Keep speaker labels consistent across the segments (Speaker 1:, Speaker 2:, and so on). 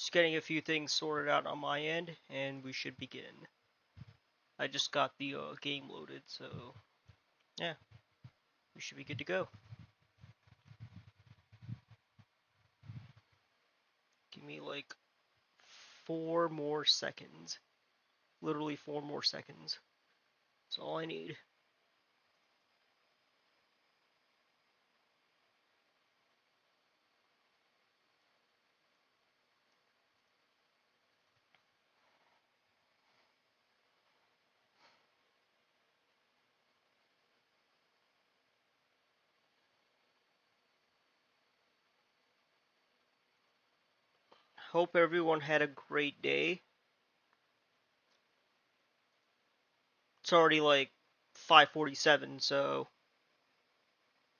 Speaker 1: Just getting a few things sorted out on my end, and we should begin. I just got the game loaded, so yeah, we should be good to go. Give me like 4 more seconds. Literally 4 more seconds. That's all I need. Hope everyone had a great day. It's already like 5:47, so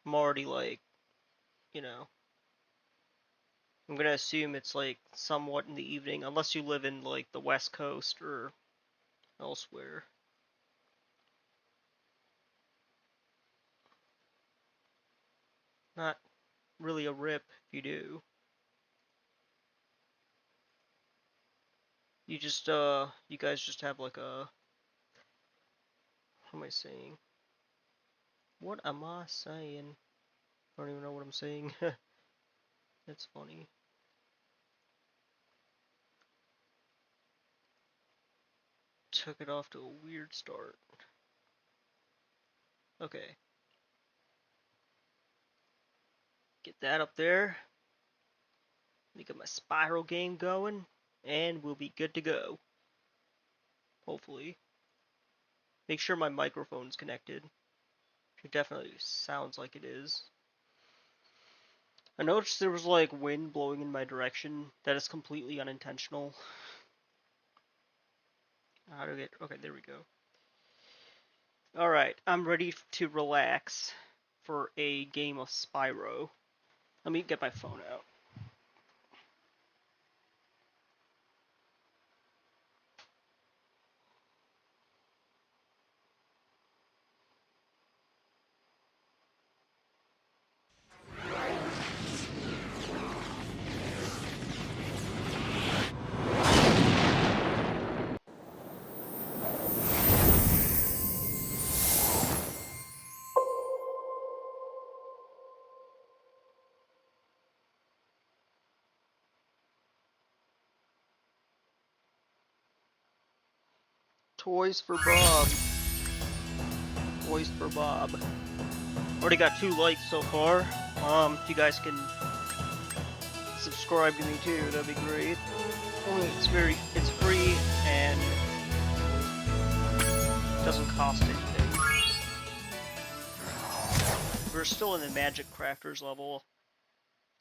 Speaker 1: I'm already like, you know, I'm gonna assume it's like somewhat in the evening, unless you live in like the West Coast or elsewhere. Not really a rip if you do. You just, you guys just have like a, what am I saying? What am I saying? I don't even know what I'm saying. That's funny. Took it off to a weird start. Okay. Get that up there. Let me get my Spyro game going, and we'll be good to go. Hopefully. Make sure my microphone's connected. It definitely sounds like it is. I noticed there was like wind blowing in my direction. That is completely unintentional. How do I get... Okay, there we go. Alright, I'm ready to relax for a game of Spyro. Let me get my phone out. Toys for Bob. Toys for Bob. Already got 2 likes so far. If you guys can subscribe to me too, that'd be great. It's free and doesn't cost anything. We're still in the Magic Crafters level.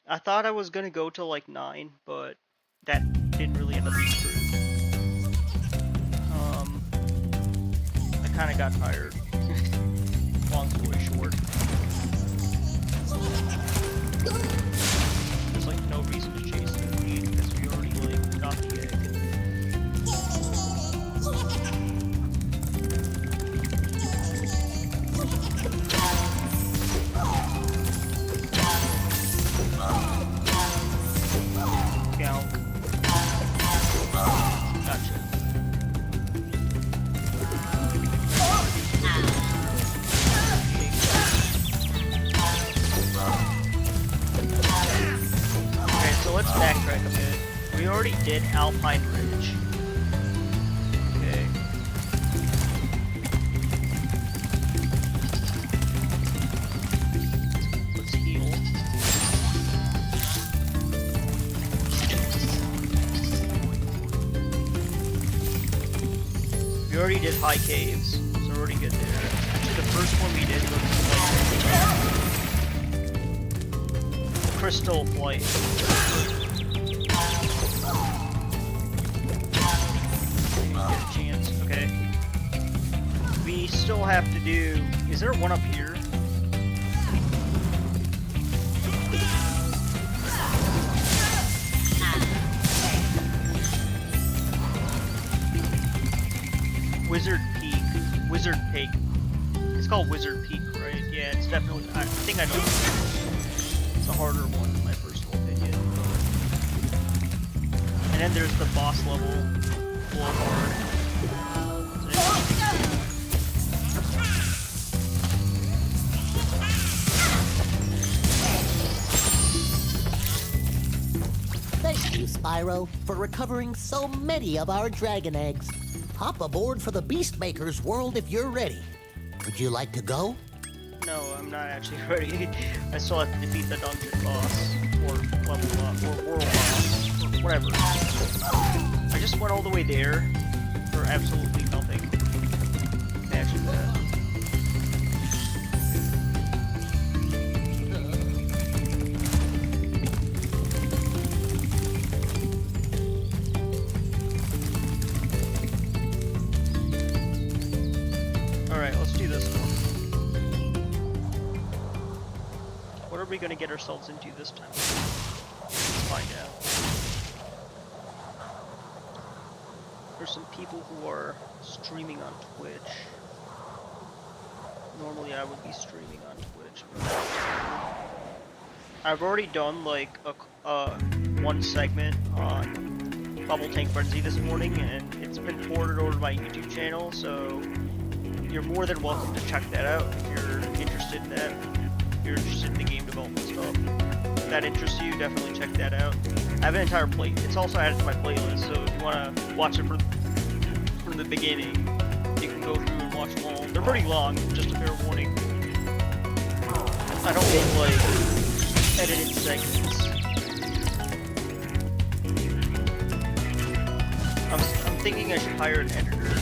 Speaker 1: I thought I was gonna go to like 9, but that didn't really end up being true. I kinda got tired. Long story short. There's like no reason to chase the lead because we already like got the egg. Galk. Gotcha. So let's backtrack a bit. We already did Alpine Ridge. Okay. Let's heal. We already did High Caves, so we're already good there. Actually, the first one we did was like Crystal Flight. Chance. Okay. We still have to do... Is there one up here? Wizard Peak. Wizard Peak. It's called Wizard Peak, right? Yeah, it's definitely... I think I know. It's a harder one, in my personal opinion. And And then there's the boss level, Boulevard.
Speaker 2: Thank you, Spyro, for recovering so many of our dragon eggs. Hop aboard for the Beastmaker's world if you're ready. Would you like to go?
Speaker 1: No, I'm not actually ready. I still have to defeat the dungeon boss, or level boss, or world boss, or whatever. I just went all the way there for absolutely nothing. Imagine that. Alright, let's do this one. What are we gonna get ourselves into this time? Let's find out. There's some people who are streaming on Twitch. Normally I would be streaming on Twitch, but I've already done like one segment on Bubble Tank Frenzy this morning, and it's been ported over to my YouTube channel, so you're more than welcome to check that out if you're interested in that. If you're interested in the game development stuff. If that interests you, definitely check that out. I have an entire plate. It's also added to my playlist, so if you want to watch it from the beginning, you can go through and watch them all. They're pretty long, just a fair warning. I don't make, like, edited segments. I'm thinking I should hire an editor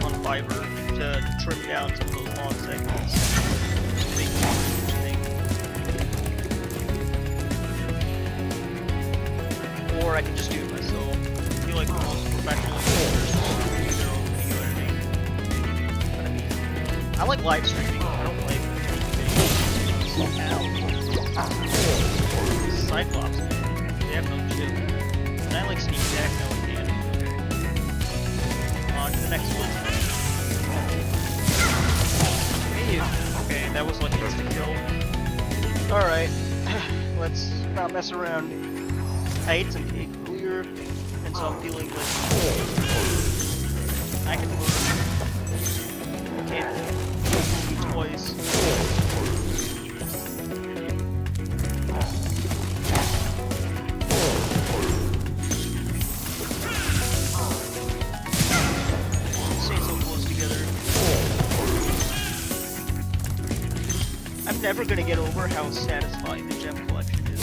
Speaker 1: on Fiverr to trim down some of those long segments to make it more interesting. Or I can just do it myself. I feel like most professional editors do their own video editing. But I mean, I like live streaming. I don't like videos. Cyclops, man. They have no chill. And I like sneak attack, no one can. On to the next one. Okay, that was like instant kill. Alright, let's not mess around. I ate some cake earlier, and so I'm feeling like I can move. Can't eat twice. Stay so close together. I'm never gonna get over how satisfying the gem collection is.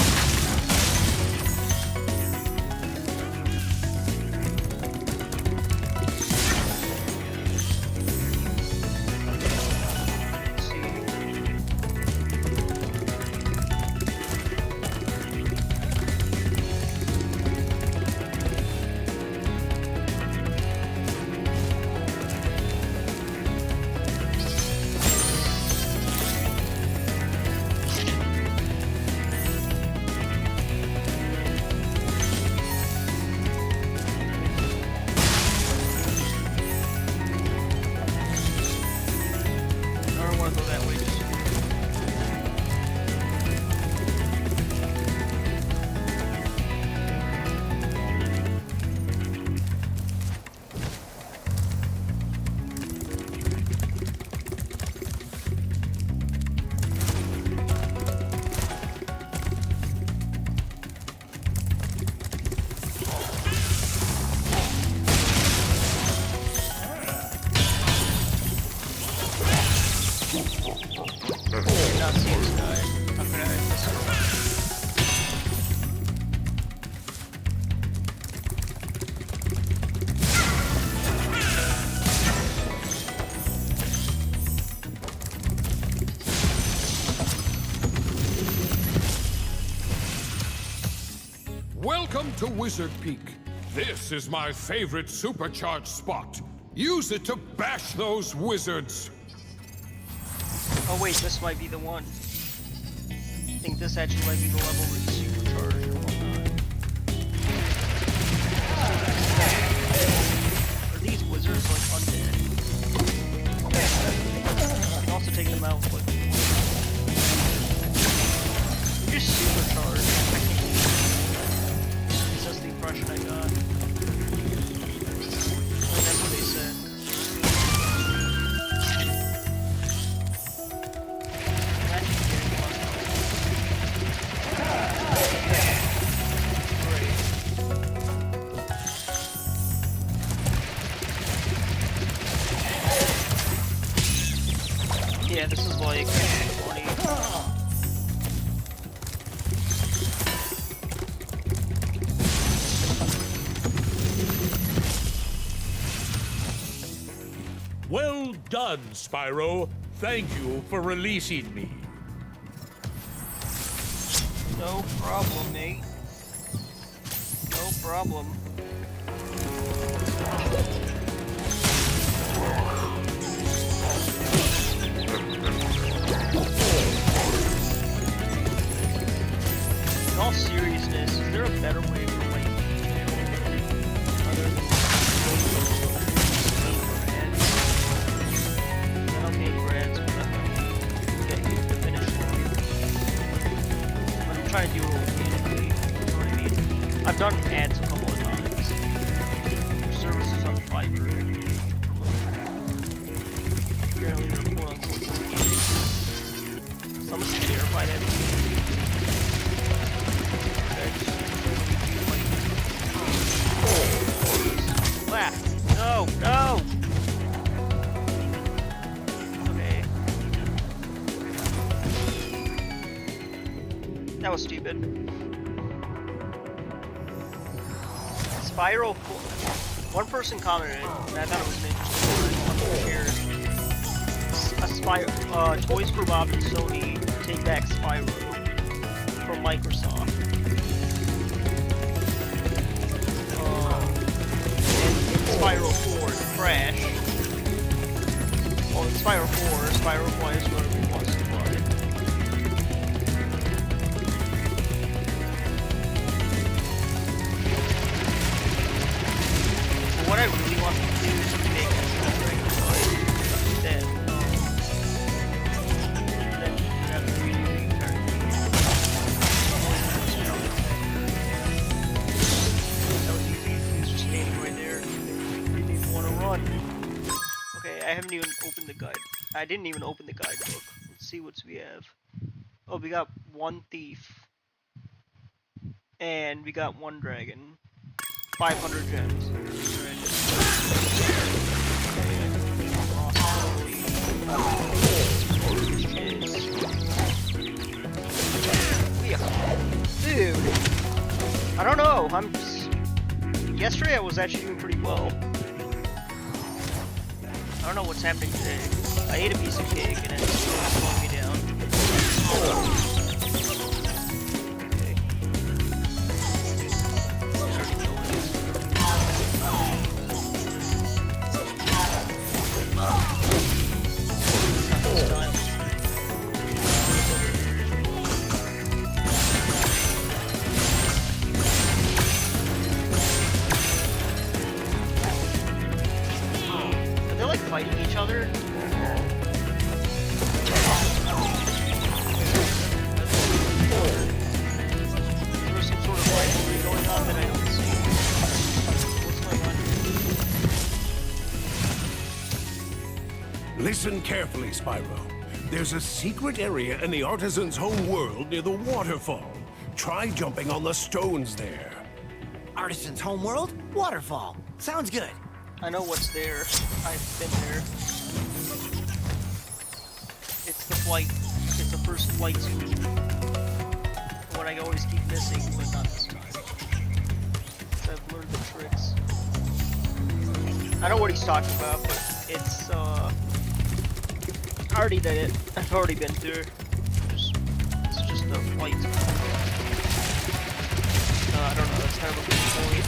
Speaker 3: Welcome to Wizard Peak. This is my favorite supercharged spot. Use it to bash those wizards.
Speaker 1: Oh wait, this might be the one. I think this actually might be the level where it's supercharged or whatnot. Are these wizards like undead? I can also take them out with like... They're just supercharged. That's the impression I got. this is like funny.
Speaker 4: Well done, Spyro. Thank you for releasing me.
Speaker 1: No problem, mate. No problem. In all seriousness, is there a better way for like other than breads, but I'm not getting to the finish line. But I'm trying to do it organically, you know what I mean? I've done ads a couple of times. Their services on Fiverr. Apparently they're quote-unquote organic. Someone's terrified at me. Ah, no, no! Okay. That was stupid. Spyro 4. One person commented, and I thought it was an interesting one. Shared. Toys for Bob and Sony take back Spyro from Microsoft. And Spyro 4 Crash. Well, in Spyro 4, Spyro flies wherever he wants to fly. But what I really want to do is make a regular flight. Then you have to really that was easy. He's just standing right there. Didn't even want to run. Okay, I haven't even opened the guide. I didn't even open the guidebook. Let's see what we have. Oh, we got one thief. And we got one dragon. 500 gems. Dude, I don't know. Yesterday I was actually doing pretty well. I don't know what's happening today. I ate a piece of cake and it's slowing me down. Fighting each other. Is there some sort of rivalry going on that I don't see? What's going on?
Speaker 5: Listen carefully, Spyro. There's a secret area in the artisan's home world near the waterfall. Try jumping on the stones there.
Speaker 6: Artisan's homeworld? Waterfall. Sounds good.
Speaker 1: I know what's there. I've been there. It's the flight. It's the first flight suit. What I always keep missing, but not this time. So I've learned the tricks. I know what he's talking about, but it's I already did it. I've already been through. It's just the flight. I don't know. That's kind of a good point.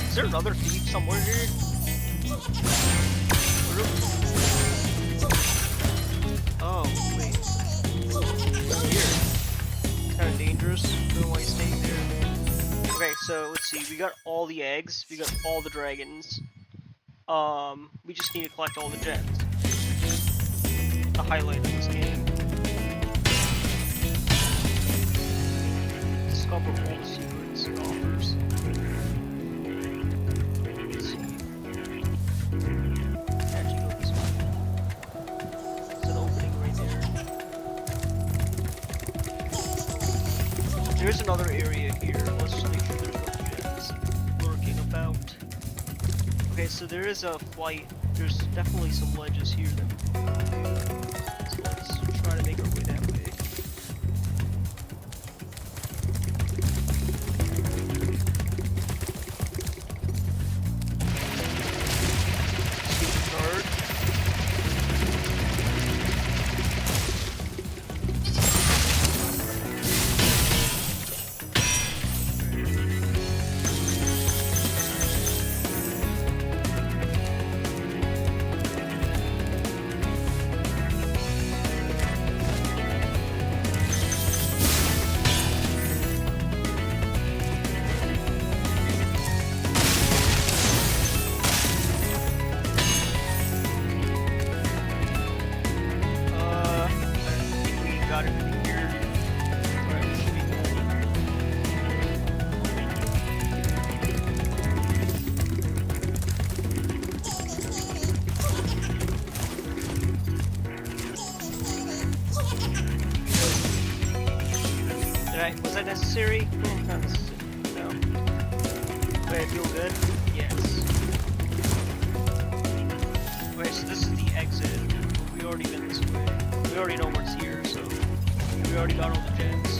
Speaker 1: Is there another thief somewhere here? Oh, wait. Here. Kind of dangerous. Don't know why he's staying there. Okay, so let's see. We got all the eggs. We got all the dragons. We just need to collect all the gems. The highlight of this game. Discover all the secrets it offers. There's another area here. Let's just make sure there's no gems lurking about. Okay, so there is a flight. There's definitely some ledges here. So let's try to make our way that way. Stupid guard. I think we got everything here. Alright, we should be good. Was that necessary? Not necessary. No. Wait, I feel good? Yes. Wait, so this is the exit. We already been this way. We already know what's here, so we already got all the gems.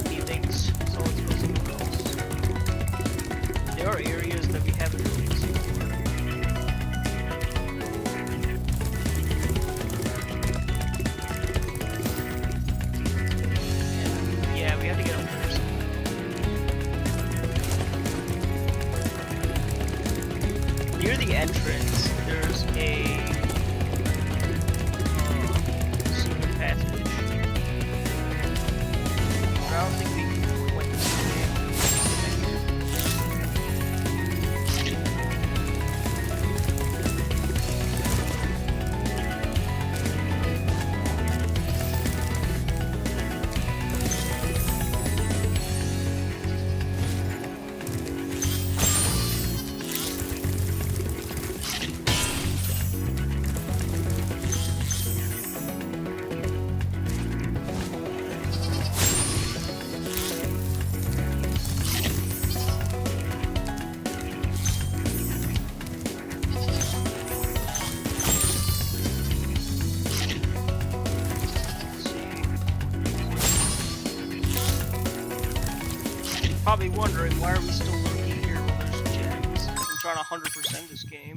Speaker 1: He thinks so let's go somewhere else. There are areas that we haven't really explored. Yeah, we have to get up there somehow. Near the entrance, there's a secret passage. But I don't think we went this way. Probably wondering why are we still looking here when there's gems? I'm trying to 100% this game.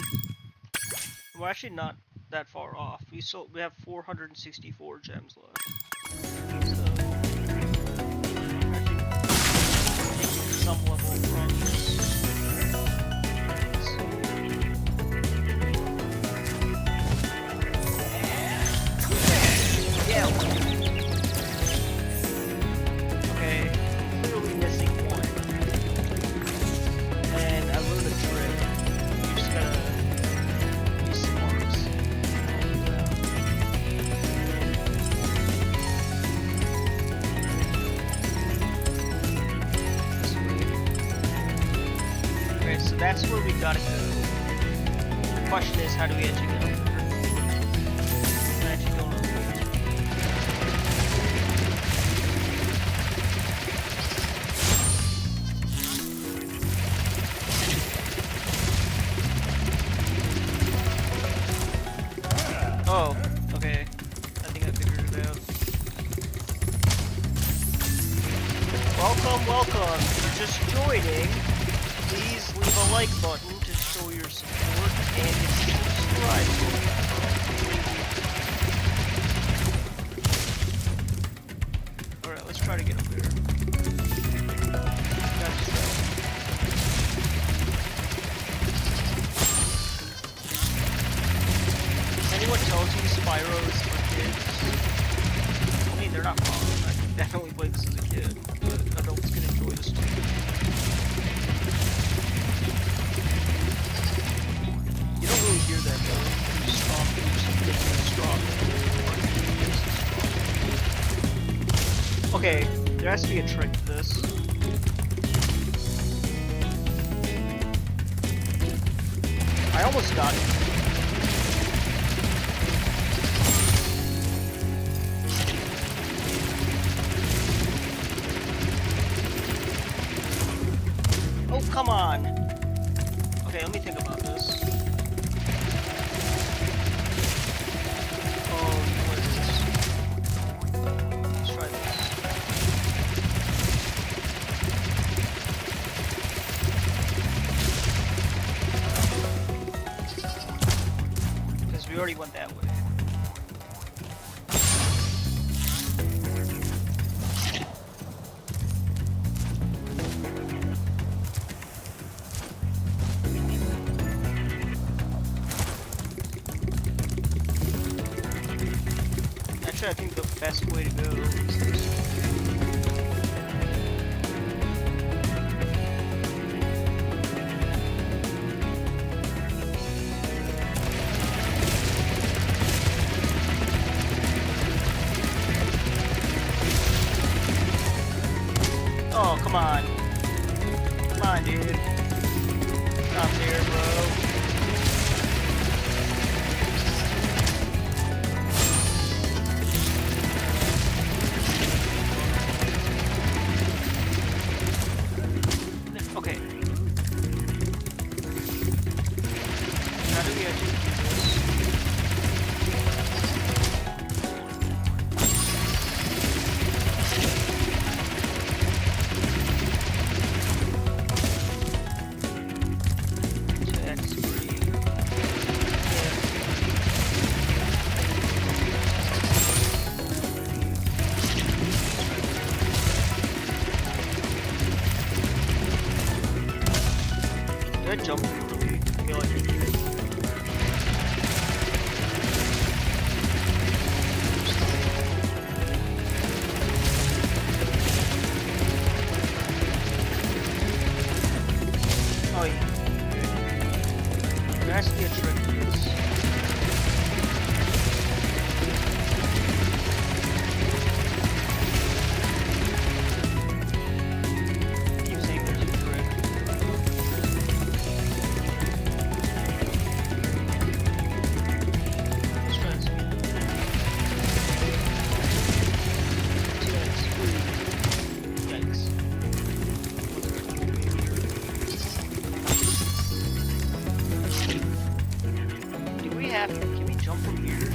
Speaker 1: We're actually not that far off. We have 464 gems left. So taking some level of progress. Yeah. Okay. Clearly missing one. And I learned a trick. You just gotta use sparks. Okay, so that's where we gotta go. The question is, how do we actually get over there? I actually don't know. Oh, okay. I think I figured it out. Welcome, welcome. If you're just joining, please leave a like button to show your support and subscribe. Alright, let's try to get up there. Anyone tells you Spyro is for kids, I mean, they're not wrong. I could definitely play this as a kid, but adults can enjoy this too. You don't really hear that though. You just stop and you just making it strong. Okay, there has to be a trick to this. I almost got it. come on. Okay, let me think about this. What is this? Let's try this. Because we already went that way. Actually, I think the best way to go is this. Oh, come on. Come on, dude. Stop there, bro. Okay. How do we actually do this? So that's pretty. Did I jump really? I feel like I did. Oh yeah. There has to be a trick to this. I keep saying there's a trick. Let's try this again. Yikes. Do we have? Can we jump from here?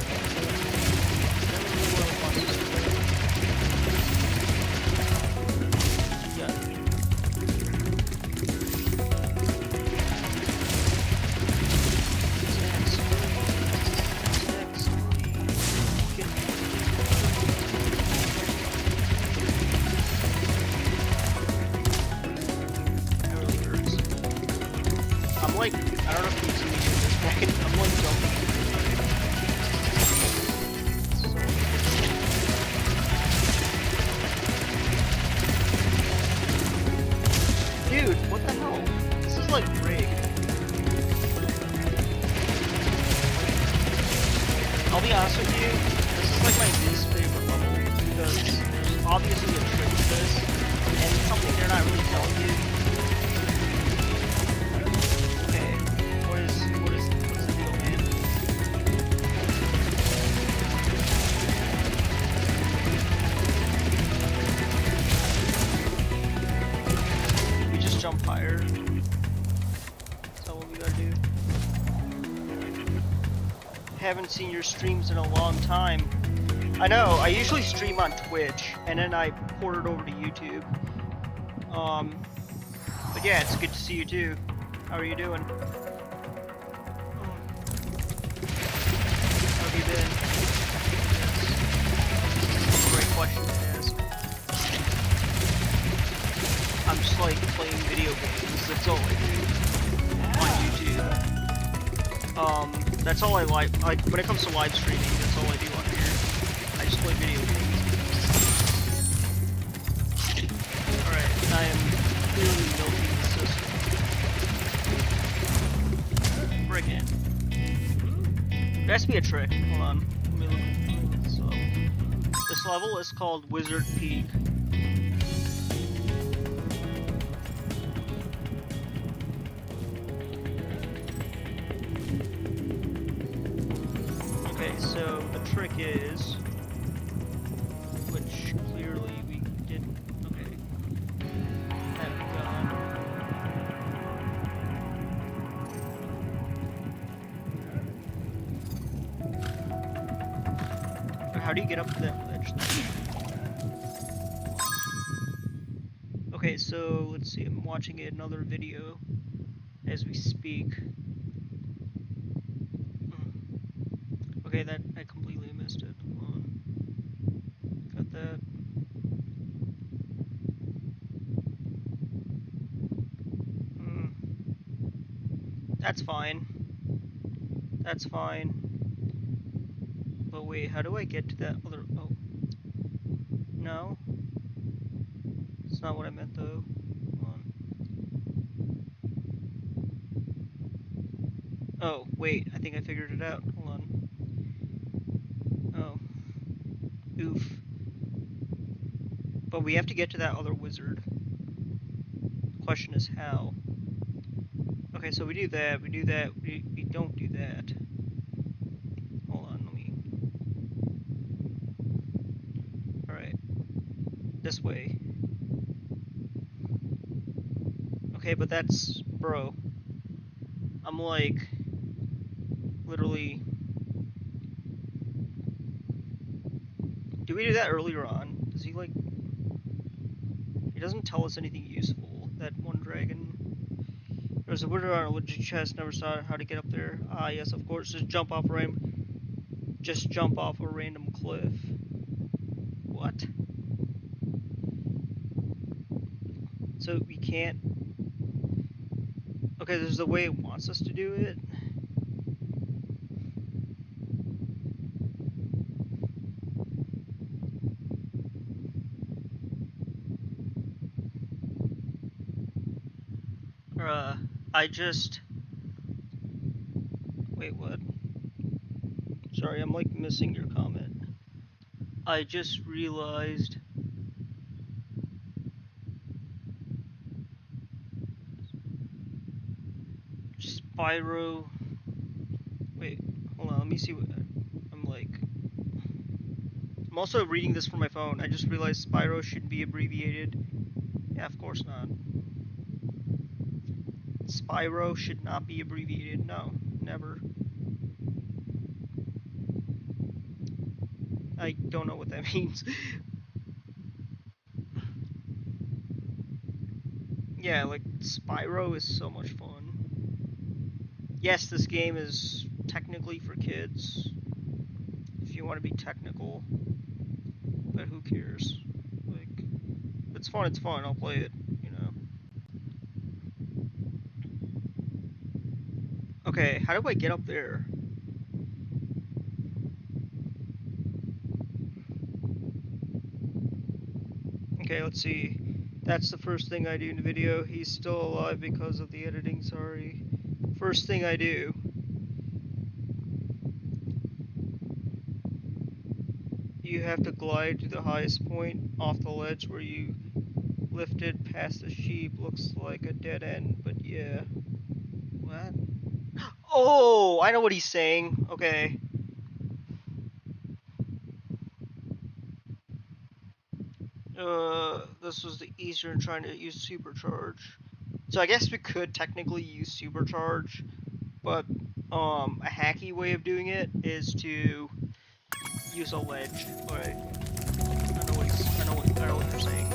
Speaker 1: Yeah. That really hurts. I'm like, I don't know if you can see me do this, but I'm like jumping. Dude, what the hell? This is like rigged. I'll be honest with you, this is like my least favorite level because there's obviously a trick to this, and it's something they're not really telling you. Okay, what's the deal, man? We just jump higher. Is that what we gotta do? Haven't seen your streams in a long time. I know, I usually stream on Twitch, and then I port it over to YouTube. But yeah, it's good to see you too. How are you doing? How have you been? Great question to ask. I'm just like playing video games, that's all I do on YouTube. That's all I like when it comes to live streaming, that's all I do on here. I just play video games. Alright, I am clearly milking the system. Break in. There has to be a trick. Hold on. Let me look this up. This level is called Wizard Peak. Okay, so the trick is, which clearly we didn't. Okay, haven't done. get up to that ledge? Okay, so let's see. I'm watching another video as we speak. Okay, that I completely missed it. Hold on. Got that. That's fine. That's fine. But wait, how do I get to that other... Oh. No. That's not what I meant, though. Hold on. Oh, wait. I think I figured it out. Hold on. Oh. Oof. But we have to get to that other wizard. The question is how. Okay, so we do that, we don't do that. Hold on, let me... Alright. This way. Okay, but that's... Bro. I'm like... Literally... Did we do that earlier on? Does he like... He doesn't tell us anything useful, that one dragon. There's a wizard on a legit chest, never saw how to get up there. Ah, yes, of course, just jump off a random cliff. What? So we can't... Okay, there's the way it wants us to do it. I just... Wait, what? Sorry, I'm like missing your comment. I just realized... Spyro... Wait, hold on, let me see what... I'm like... I'm also reading this from my phone. I just realized Spyro should be abbreviated. Yeah, of course not. Spyro should not be abbreviated. No, never. I don't know what that means. Yeah, like, Spyro is so much fun. Yes, this game is technically for kids, if you want to be technical, but who cares? Like, it's fun, I'll play it, you know. Okay, how do I get up there? Okay, let's see. That's the first thing I do in the video. He's still alive because of the editing, sorry. First thing I do. You have to glide to the highest point off the ledge where you lifted past the sheep. Looks like a dead end, but yeah. What? Oh, I know what he's saying. Okay. This was the easier than trying to use supercharge. So I guess we could technically use supercharge, but a hacky way of doing it is to use a ledge. Alright. I know what you're saying.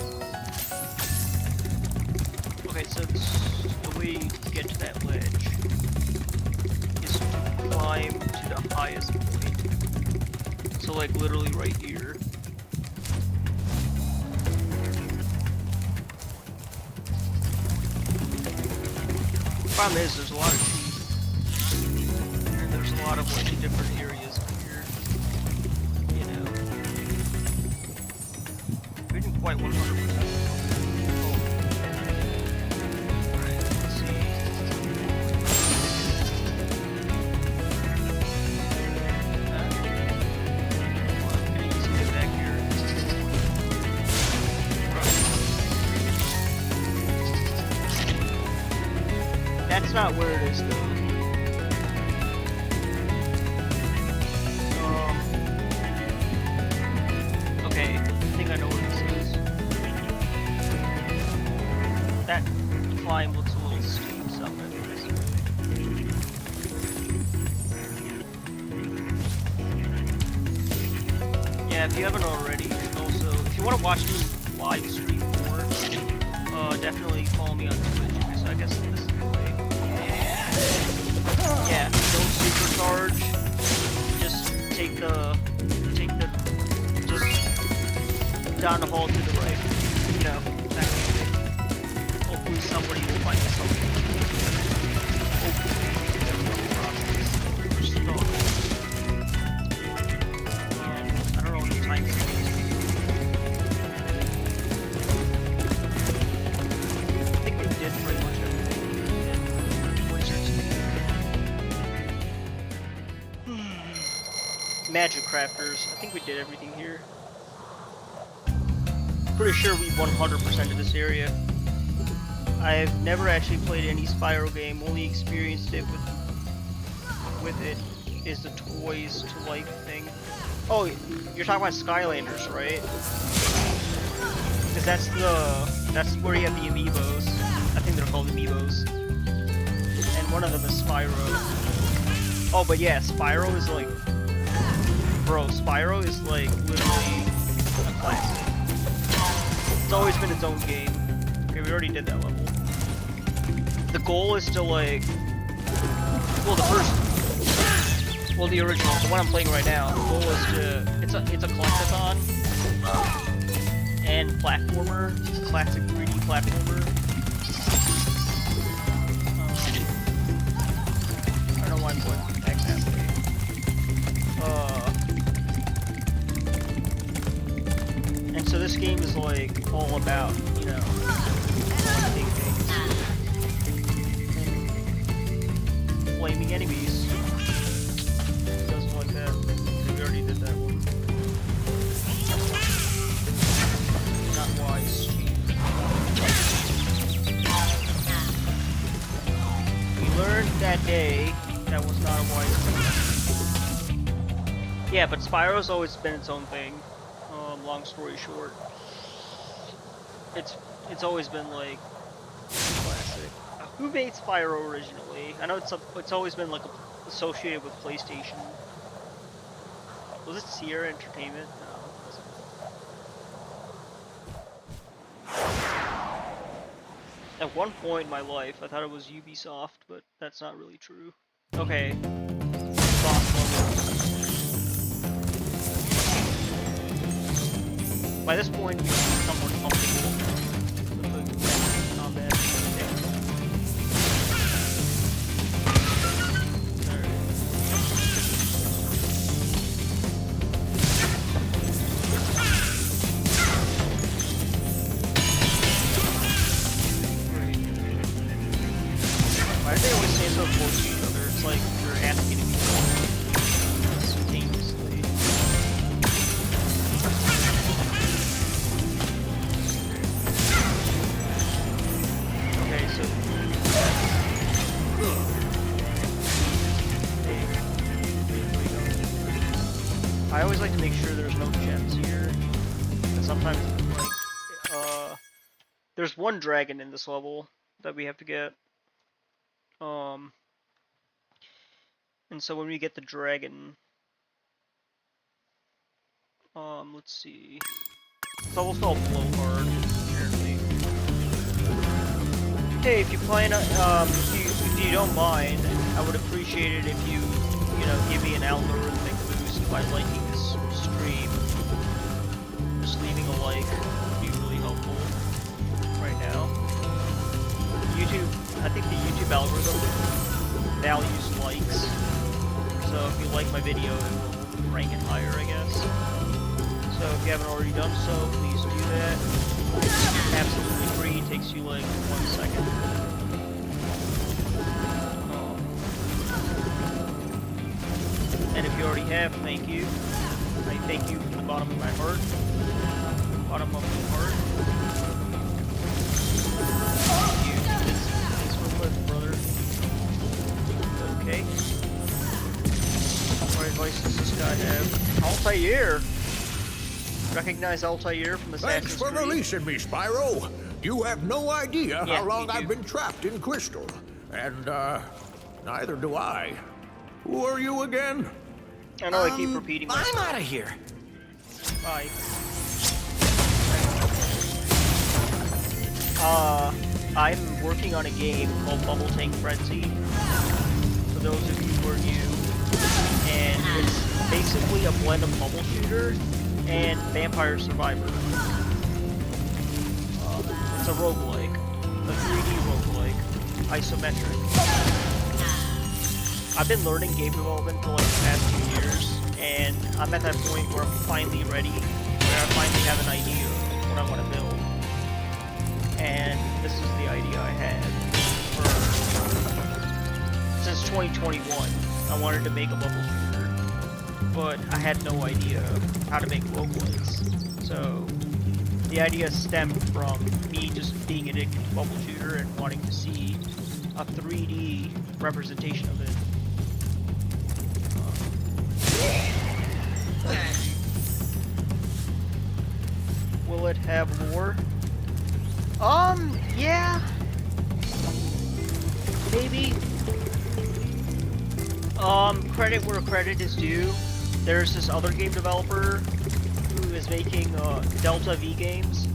Speaker 1: Okay, so the way you get to that ledge is to climb to the highest point. So like literally right here. Problem is, there's a lot of sheep, and there's a lot of like different areas here. You know, we didn't quite 100%. Alright, let's see. Come on, I need to get back here. That's not where it is, though. Okay, I think I know where this is. That climb looks a little steep, so I'm gonna do this way. Yeah, want to watch me live stream more, definitely follow me on Twitch. So I guess this is the way. Yeah, don't supercharge. Just just down the hall to the right. You know, that kind of way. Hopefully somebody will find us something. Hopefully, I don't know what the time is. I think we did pretty much everything. Magic crafters. I think we did everything here. Pretty sure we 100%ed this area. I've never actually played any Spyro game, only experienced it with it is the toys to life thing. Oh, you're talking about Skylanders, right? Because that's where you have the amiibos. I think they're called amiibos. And one of them is Spyro. Oh, but yeah, Spyro is like, bro, Spyro is like literally a classic. It's always been its own game. Okay, we already did that level. The goal is to like, well, the original, the one I'm playing right now. The goal is to, it's a collectathon and platformer, classic 3D platformer. I don't know why I'm going back that way. And so this game is like all about, you know, collecting things. Flaming enemies. Doesn't like that. Okay, we already did that one. Not wise, cheap. We learned that day that was not a wise thing. Yeah, but Spyro's always been its own thing. Long story short, it's always been like classic. Who made Spyro originally? I know it's always been like associated with PlayStation. Was it Sierra Entertainment? No, it wasn't. At one point in my life, I thought it was Ubisoft, but that's not really true. Okay, boss level. By this point, you're somewhat comfortable with the combat. Why do they always say so close to each other? It's like you're asking each other instantaneously. Okay, so I always like to make sure there's no gems here. And sometimes, like, there's one dragon in this level that we have to get. And so when we get the dragon, let's see. This level's called Blowhard, apparently. Hey, if you plan, if you don't mind, I would appreciate it if you give me an algorithmic boost by liking this stream. Just leaving a like would be really helpful right now. YouTube, I think the YouTube algorithm values likes. So if you like my video, it will rank it higher, I guess. So if you haven't already done so, please do that. It's absolutely free. It takes you like 1 second. And if you already have, thank you. I thank you from the bottom of my heart. Bottom of my heart. Thank you. Thanks for the lift, brother. Okay. What advice does this guy have? Altair! Recognize Altair from Assassin's
Speaker 7: Thanks for
Speaker 1: Creed?
Speaker 7: releasing me, Spyro. You have no idea
Speaker 1: Yeah,
Speaker 7: how long
Speaker 1: me too.
Speaker 7: I've been trapped in Crystal. And, neither do I. Who are you again?
Speaker 1: I know I keep repeating myself.
Speaker 6: I'm out of here.
Speaker 1: Bye. I'm working on a game called Bubble Tank Frenzy, for those of you who are new, and it's basically a blend of Bubble Shooter and Vampire Survivor. It's a roguelike, a 3D roguelike, isometric. I've been learning game development for like the past few years, and I'm at that point where I'm finally ready, where I finally have an idea of what I want to build. And this is the idea I had for since 2021. I wanted to make a bubble shooter, but I had no idea how to make roguelikes. So the idea stemmed from me just being addicted to bubble shooter and wanting to see a 3D representation of it. Will it have lore? Yeah. Maybe. Credit where credit is due. There's this other game developer who is making, Delta V games.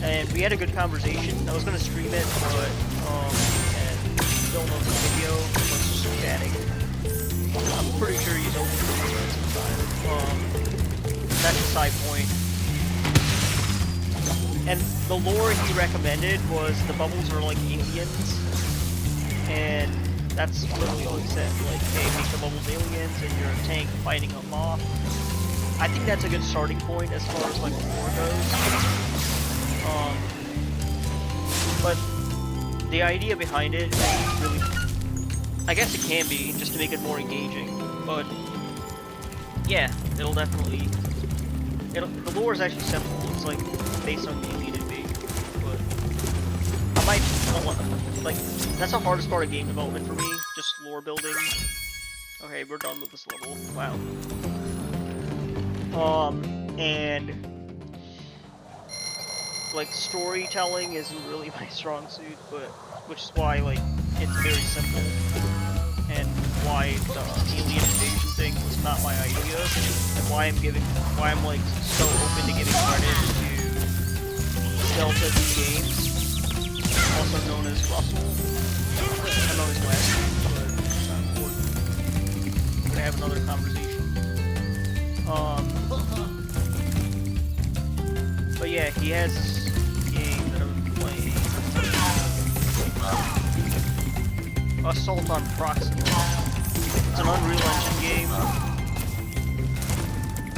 Speaker 1: And we had a good conversation. I was gonna stream it, but, and don't know the video, was just chatting. I'm pretty sure he's open to it sometime. That's a side point. And the lore he recommended was the bubbles are like aliens, and that's literally all he said. Like, hey, make the bubbles aliens, and you're a tank fighting them off. I think that's a good starting point as far as like lore goes. But the idea behind it is really, I guess it can be just to make it more engaging. But yeah, it'll definitely. The lore is actually simple. It's like based on the Elite Invasion, but I might, like, that's the hardest part of game development for me, just lore building. Okay, we're done with this level. Wow. And like storytelling isn't really my strong suit, but which is why like it's very simple, and why the Alien Invasion thing was not my idea, and why I'm like so open to giving credit to Delta V Games, also known as Russell. I know his last name, but it's not important. We're gonna have another conversation. But yeah, he has this game that I've been playing. Assault on Proxima. It's an Unreal Engine game.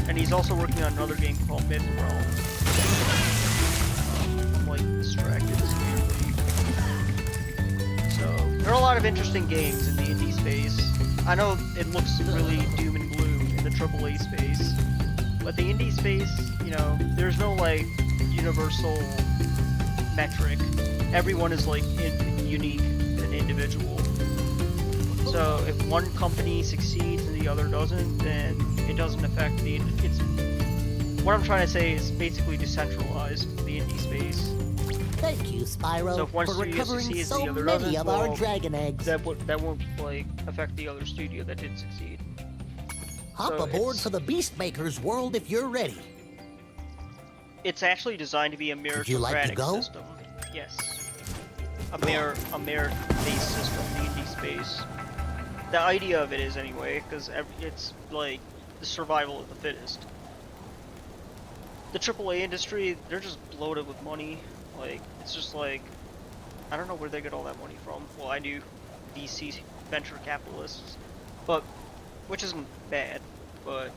Speaker 1: And he's also working on another game called Myth Realm. I'm like distracted. So there are a lot of interesting games in the indie space. I know it looks really doom and gloom in the AAA space, but the indie space, you know, there's no like universal metric. Everyone is like unique and individual. So if one company succeeds and the other doesn't, then it doesn't affect the. It's what I'm trying to say is basically decentralized, the indie space.
Speaker 2: Thank you, Spyro,
Speaker 1: So if one
Speaker 2: for
Speaker 1: studio
Speaker 2: recovering
Speaker 1: succeeds
Speaker 2: so
Speaker 1: and the other
Speaker 2: many
Speaker 1: doesn't,
Speaker 2: of
Speaker 1: well,
Speaker 2: our dragon eggs.
Speaker 1: that won't like affect the other studio that did succeed.
Speaker 2: Hop
Speaker 1: so
Speaker 2: aboard for the Beastmaker's world if you're ready.
Speaker 1: It's actually designed to be a
Speaker 2: Would you like to
Speaker 1: meritocratic
Speaker 2: go?
Speaker 1: system. Yes. A merit-based system, the indie space. The idea of it is anyway, because it's like the survival of the fittest. The AAA industry, they're just bloated with money. Like, it's just like, I don't know where they get all that money from. Well, I do. VC venture capitalists. But, which isn't bad, but,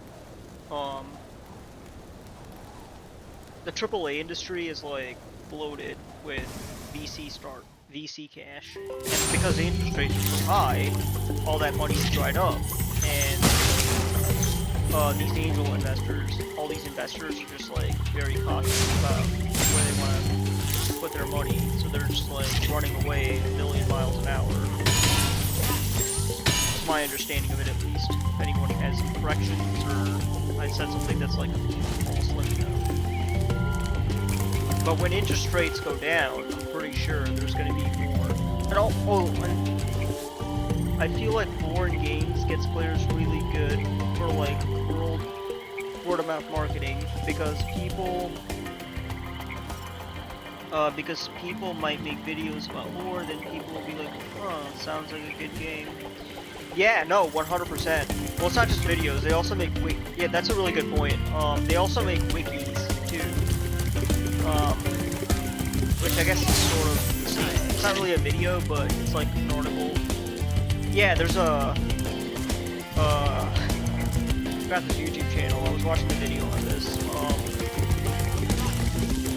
Speaker 1: the AAA industry is like bloated with VC cash, and because the interest rates are so high, all that money is dried up, and these angel investors, all these investors are just like very cautious about where they want to put their money, so they're just like running away a million miles an hour. That's my understanding of it, at least. If anyone has corrections or I said something that's like false, let me know. But when interest rates go down, I'm pretty sure there's going to be more. And I feel like foreign games gets players really good for like word of mouth marketing, because people because people might make videos about lore, then people will be like, "Huh, sounds like a good game." Yeah, no, 100%. Well, it's not just videos. They also make yeah, that's a really good point. They also make wikis too, which I guess is sort of it's not really a video, but it's like an article. Yeah, there's a got this YouTube channel. I was watching a video on this.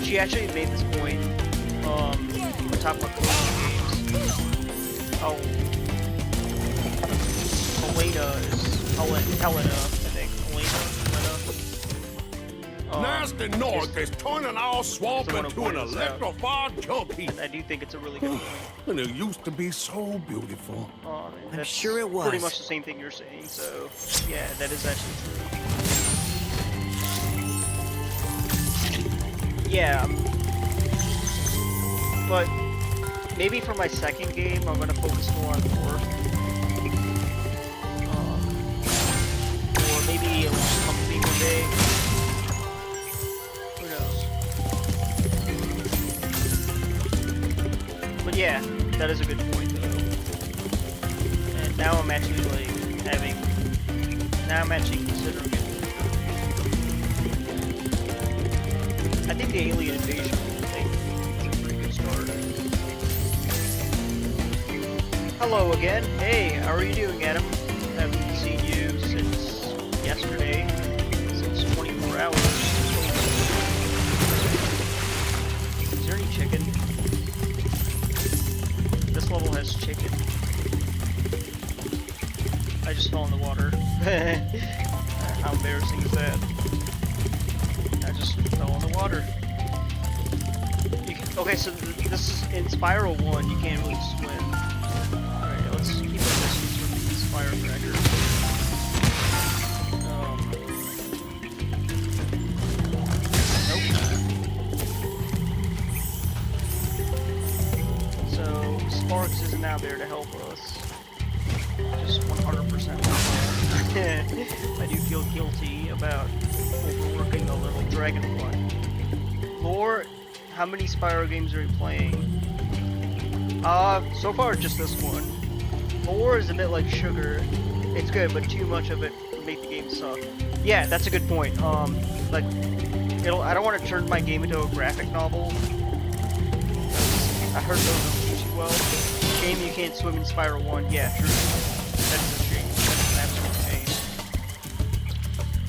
Speaker 1: She actually made this point. We talk about games. How Helena is Helena, I think. Helena.
Speaker 5: Nasty North is turning our swamp
Speaker 1: someone
Speaker 5: into an
Speaker 1: pointed this out.
Speaker 5: electrified junk heap.
Speaker 1: I do think it's a really good point.
Speaker 5: And it used to be so beautiful.
Speaker 1: And
Speaker 6: I'm
Speaker 1: that's
Speaker 6: sure it was.
Speaker 1: pretty much the same thing you're saying, so yeah, that is actually true. Yeah, but maybe for my second game, I'm gonna focus more on lore. Or maybe it'll just come to me one day. Who knows? But yeah, that is a good point though. And now I'm actually like now I'm actually considering it. I think the alien invasion thing is a pretty good start. Hello again. Hey, how are you doing, Adam? Haven't seen you since yesterday. Since 24 hours. Is there any chicken? This level has chicken. I just fell in the water. How embarrassing is that? I just fell in the water. Okay, so this is in Spyro 1, you can't really swim. Alright, let's keep our distance with these firecrackers. Nope. So, Sparks isn't out there to help us. Just 100% I do feel guilty about overworking a little dragonfly. Lore, how many Spyro games are you playing? So far just this one. Lore is a bit like sugar. It's good, but too much of it would make the game suck. Yeah, that's a good point. Like, I don't want to turn my game into a graphic novel. I heard those don't teach you well. Shame you can't swim in Spyro 1. Yeah, true. That's a shame. That's an absolute shame.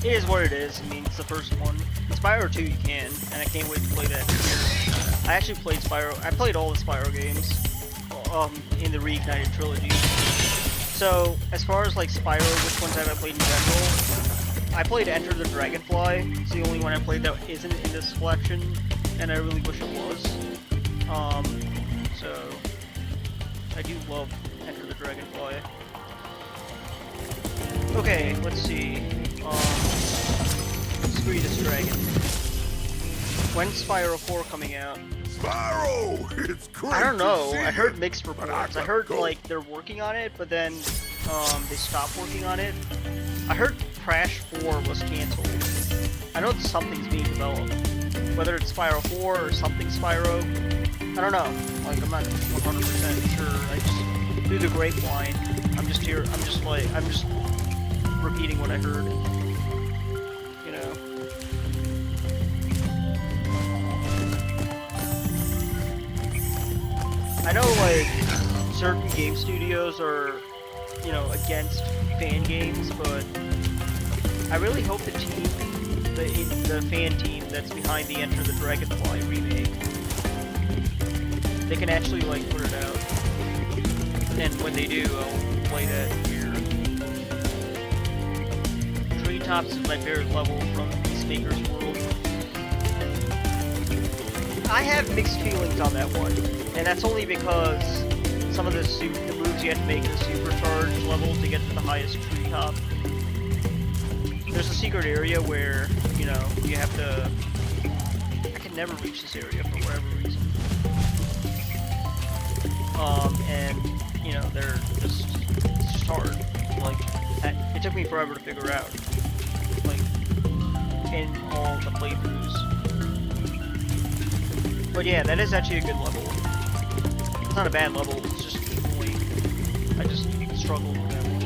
Speaker 1: It is what it is. I mean, it's the first one. In Spyro 2 you can, and I can't wait to play that here. I actually played Spyro. I played all the Spyro games in the Reignited Trilogy. So, as far as like Spyro, which ones have I played in general? I played Enter the Dragonfly. It's the only one I played that isn't in this collection, and I really wish it was. So I do love Enter the Dragonfly. Okay, let's see. Screw this dragon. When's Spyro 4 coming out?
Speaker 5: Spyro! It's great.
Speaker 1: I don't know.
Speaker 5: To see
Speaker 1: I heard
Speaker 5: you.
Speaker 1: mixed
Speaker 5: But
Speaker 1: reports. I
Speaker 5: gotta
Speaker 1: heard
Speaker 5: go.
Speaker 1: like they're working on it, but then they stopped working on it. I heard Crash 4 was canceled. I know that something's being developed. Whether it's Spyro 4 or something Spyro, I don't know. Like, I'm not 100% sure. I just, through the grapevine, I'm just repeating what I heard. You know. I know, like, certain game studios are, you know, against fan games, but I really hope the team, the fan team that's behind the Enter the Dragonfly remake, they can actually, like, put it out. And when they do, I'll play that here. Treetops is my favorite level from Peacemaker's World. I have mixed feelings on that one, and that's only because some of the moves you have to make in the supercharged level to get to the highest treetop. There's a secret area where, you know, you have to... I can never reach this area for whatever reason. And, you know, they're just... It's just hard. Like, it took me forever to figure out. Like, in all the playthroughs. But yeah, that is actually a good level. It's not a bad level, it's just annoying. I just struggle with that one.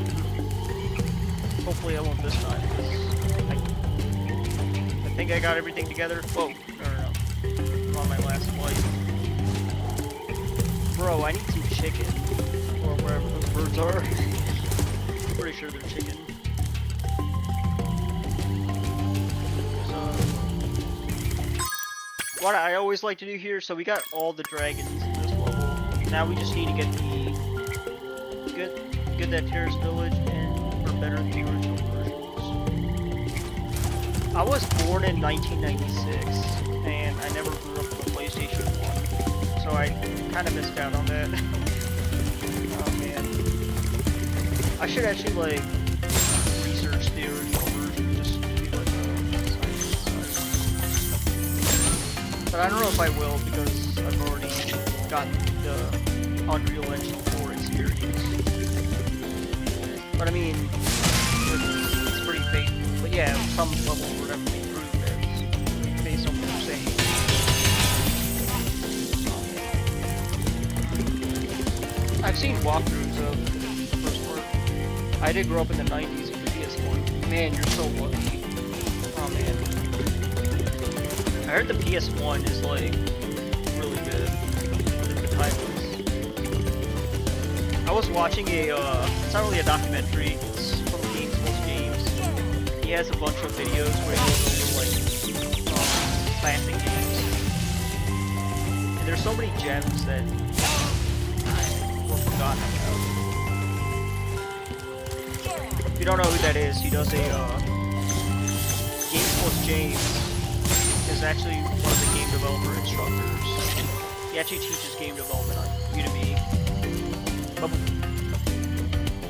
Speaker 1: Hopefully I won't this time, because I think I got everything together. Whoa, no. I'm on my last flight. Bro, I need some chicken. Or wherever those birds are. I'm pretty sure they're chicken. What I always like to do here, so we got all the dragons in this level. Now we just need to get that terrorist village and or better the original versions. I was born in 1996 and I never grew up with a PlayStation 1. So I kinda missed out on that. Oh man. I should actually like research the original version just to be like but I don't know if I will because I've already got the Unreal Engine 4 experience. But I mean, it's pretty faithful. But yeah, some levels would have to be improved as based on what you're saying. I've seen walkthroughs of the first part. I did grow up in the 90s with the PS1. Man, you're so lucky. Oh man. I heard the PS1 is like really good. The titles. I was watching a it's not really a documentary, it's from Games Plus Games. He has a bunch of videos where he goes over like classic games. And there's so many gems that were forgotten about. If you don't know who that is, he does a Games Plus James is actually one of the game developer instructors. He actually teaches game development on Udemy. But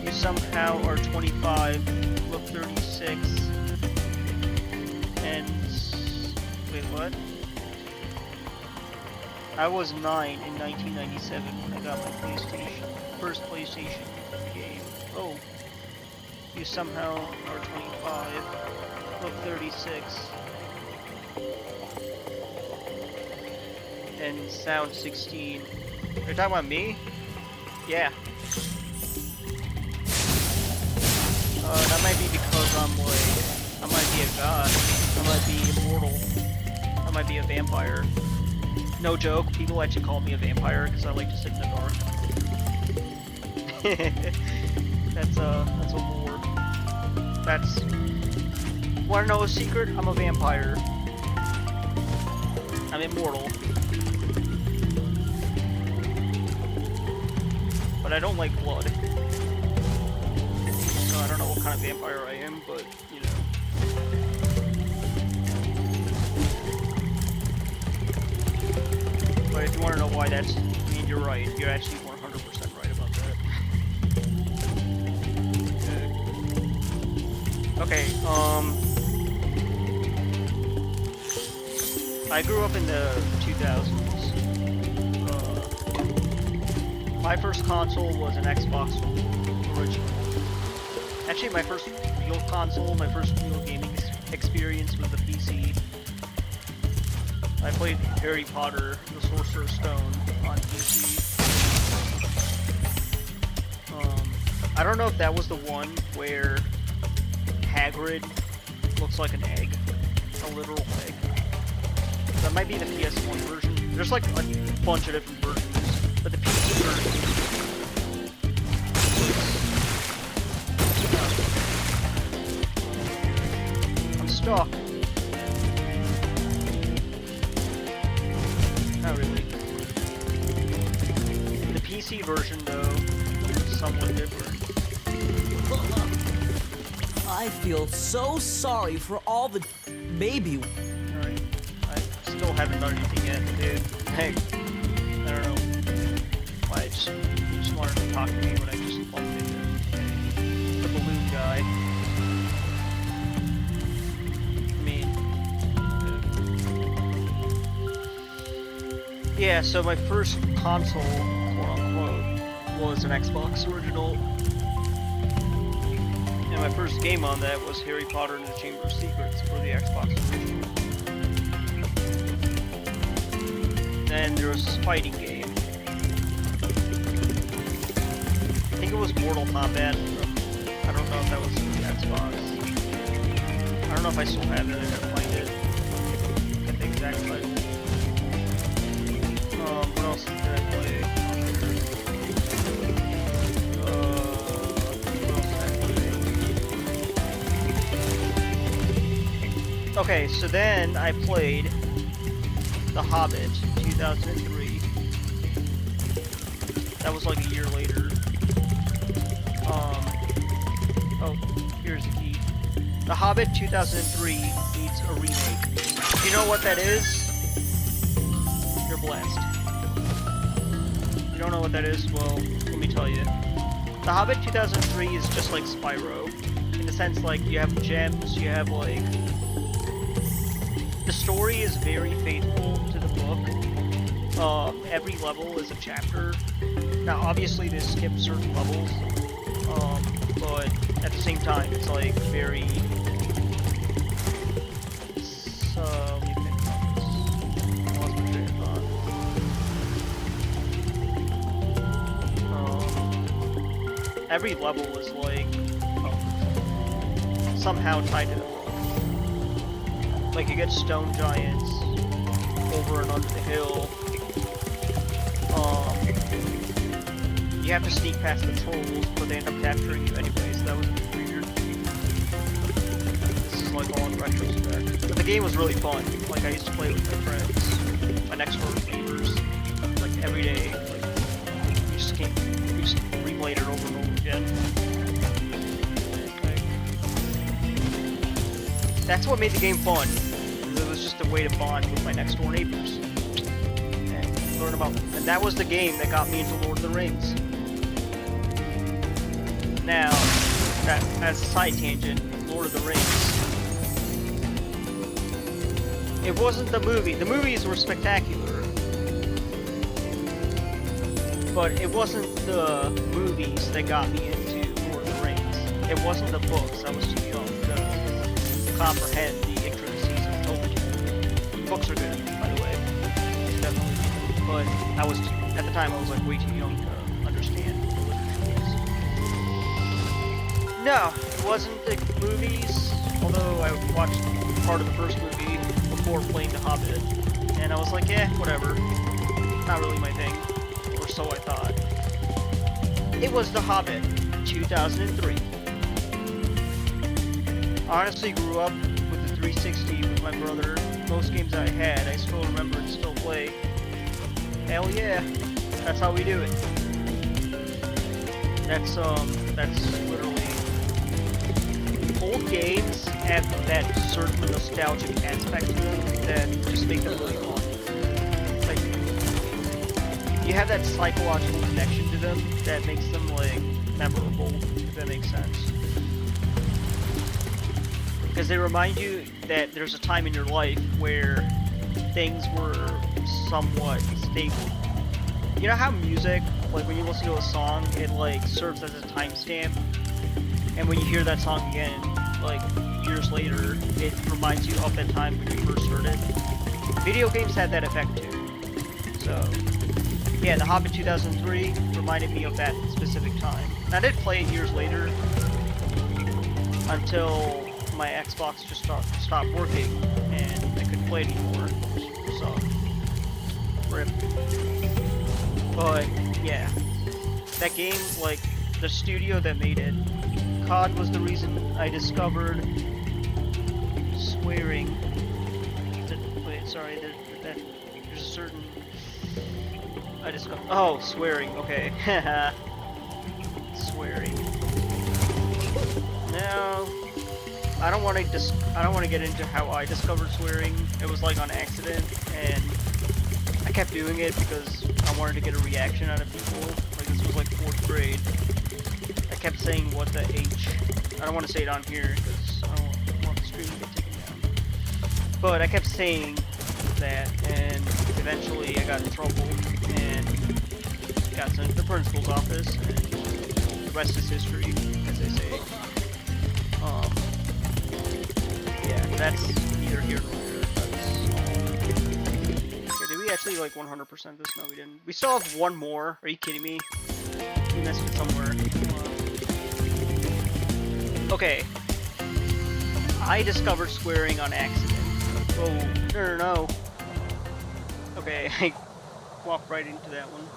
Speaker 1: you somehow are 25, look 36, and wait, what? I was 9 in 1997 when I got my first PlayStation game. Oh, you somehow are 25, look 36. And sound 16. You're talking about me? Yeah. That might be because I might be a god. I might be immortal. I might be a vampire. No joke, people actually call me a vampire because I like to sit in the dark. That's a lore. Wanna know a secret? I'm a vampire. I'm immortal. But I don't like blood. So I don't know what kind of vampire I am, but, you know. But if you want to know why that's, I mean, you're right. You're actually 100% right about that. Okay, I grew up in the 2000s. My first console was an Xbox original. Actually, my first real console, my first real gaming experience was the PC. I played Harry Potter, the Sorcerer's Stone on PC. I don't know if that was the one where Hagrid looks like an egg, a literal egg. That might be the PS1 version. There's like a bunch of different versions, but the PC version. I'm stuck. Not really. The PC version, though, is somewhat different.
Speaker 6: I feel so sorry for all the... Maybe...
Speaker 1: Alright. I still haven't done anything yet, dude. Hey. I don't know. Why you just wanted to talk to me when I just bumped into the balloon guy. I mean... Yeah, so my first console, quote-unquote, was an Xbox original. And my first game on that was Harry Potter and the Chamber of Secrets for the Xbox original. and there was this fighting game. I think it was Mortal Kombat. I don't know if that was for the Xbox. I don't know if I still have it. I gotta find it. Get the exact title. What else did I play? What else did I play? Okay, so then I played The Hobbit 2003. That was like a year later. Oh, here's the key. The Hobbit 2003 needs a remake. If you know what that is, you're blessed. If you don't know what that is, well, let me tell you. The Hobbit 2003 is just like Spyro. In the sense, like, you have gems, you have, like... The story is very faithful to the book. Every level is a chapter. Now, obviously, they skip certain levels. But at the same time, it's like very. So let me think about this. I lost my train of thought. Every level is like somehow tied to the book. Like you get stone giants over and under the hill. You have to sneak past the trolls, but they end up capturing you anyway, so that was weird. This is like all in retrospect. But the game was really fun. Like, I used to play with my friends, my next door neighbors, like, every day. Like, we just replayed it over and over again. Like, that's what made the game fun. It was just a way to bond with my next door neighbors. And learn about them. And that was the game that got me into Lord of the Rings. Now, as a side tangent, Lord of the Rings. It wasn't the movie. The movies were spectacular. But it wasn't the movies that got me into Lord of the Rings. It wasn't the books. I was too young to comprehend the intricacies of Tolkien. Books are good, by the way. Definitely. But at the time, I was like way too young to understand. No, it wasn't the movies, although I watched part of the first movie before playing The Hobbit, and I was like, eh, whatever, not really my thing, or so I thought. It was The Hobbit, 2003. I honestly grew up with the 360 with my brother. Most games I had, I still remember and still play. Hell yeah, that's how we do it. That's literally... Old games have that certain nostalgic aspect to them that just make them really fun. Like, you have that psychological connection to them that makes them, like, memorable, if that makes sense. Because they remind you that there's a time in your life where things were somewhat stable. You know how music, like when you listen to a song, it, like, serves as a timestamp? And when you hear that song again, like, years later, it reminds you of that time when you first heard it. Video games had that effect too. So, yeah, The Hobbit 2003 reminded me of that specific time. And I did play it years later, until my Xbox just stopped working, and I couldn't play it anymore. So, rip. But, yeah. That game, like, the studio that made it, COD was the reason I discovered swearing. Wait, sorry, there's a certain... I discovered... Oh, swearing, okay. Swearing. Now, I don't want to get into how I discovered swearing. It was like on accident, and I kept doing it because I wanted to get a reaction out of people. Like, this was like 4th grade. I kept saying what the H. I don't want to say it on here because I don't want the stream to get taken down. But I kept saying that, and eventually I got in trouble and got sent to the principal's office, and the rest is history, as they say. Yeah, that's neither here nor there. Okay, did we actually like 100% this? No, we didn't. We still have one more. Are you kidding me? We missed it somewhere. Okay. I discovered squaring on accident. Oh, no. Okay, I walked right into that one.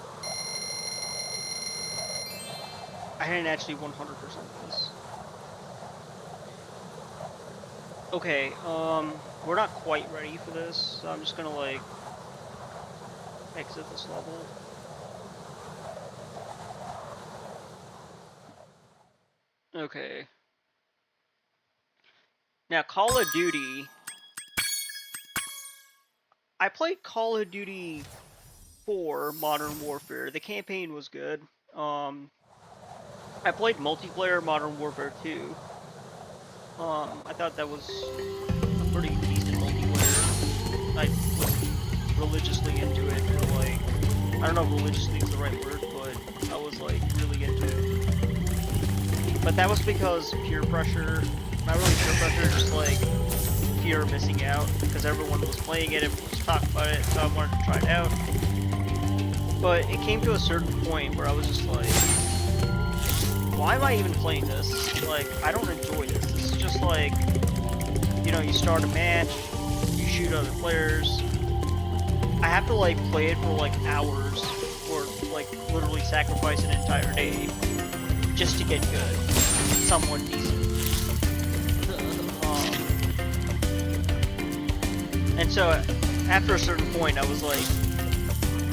Speaker 1: I didn't actually 100% this. Okay, we're not quite ready for this, so I'm just gonna, like, exit this level. Okay. Now, Call of Duty. I played Call of Duty 4 Modern Warfare. The campaign was good. I played multiplayer Modern Warfare 2. I thought that was a pretty decent multiplayer. I was religiously into it, and like, I don't know if religiously is the right word, but I was like really into it. But that was because peer pressure, not really peer pressure, just like fear of missing out, because everyone was playing it, everyone was talking about it, so I wanted to try it out. But it came to a certain point where I was just like, why am I even playing this? Like, I don't enjoy this. This is just like, you know, you start a match, you shoot other players. I have to like play it for like hours, or like literally sacrifice an entire day just to get good, somewhat decent. And so after a certain point, I was like,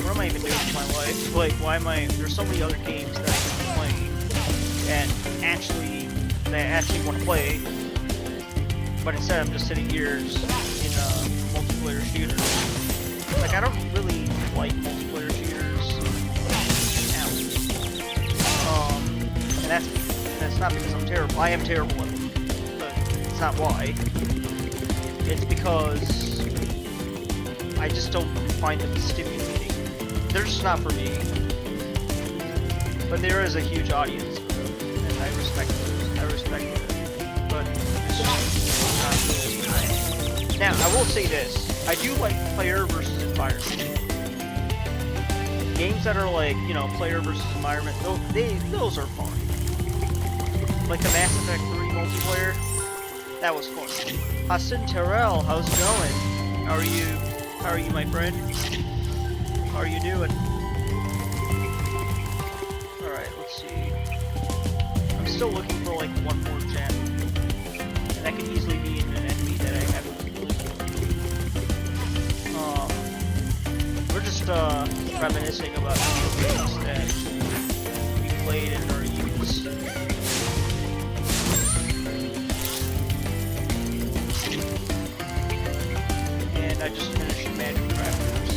Speaker 1: what am I even doing with my life? Like, why am I? There's so many other games that I can be playing and that I actually want to play, but instead I'm just sitting here in multiplayer shooters. Like, I don't really like multiplayer shooters. And that's not because I'm terrible. I am terrible at them, but it's not why. It's because I just don't find them stimulating. They're just not for me. But there is a huge audience for them, and I respect it. But it's just not really me. Now, I will say this. I do like player versus environment. Games that are like, you know, player versus environment, those are fun. Like the Mass Effect 3 multiplayer, that was fun. Hassan Terrell, how's it going? How are you, my friend? How are you doing? Alright, let's see. I'm still looking for like one more gem. And that could easily be in an enemy that I haven't really killed. We're just reminiscing about video games that we played in our youth. And I just finished Magic Crafters.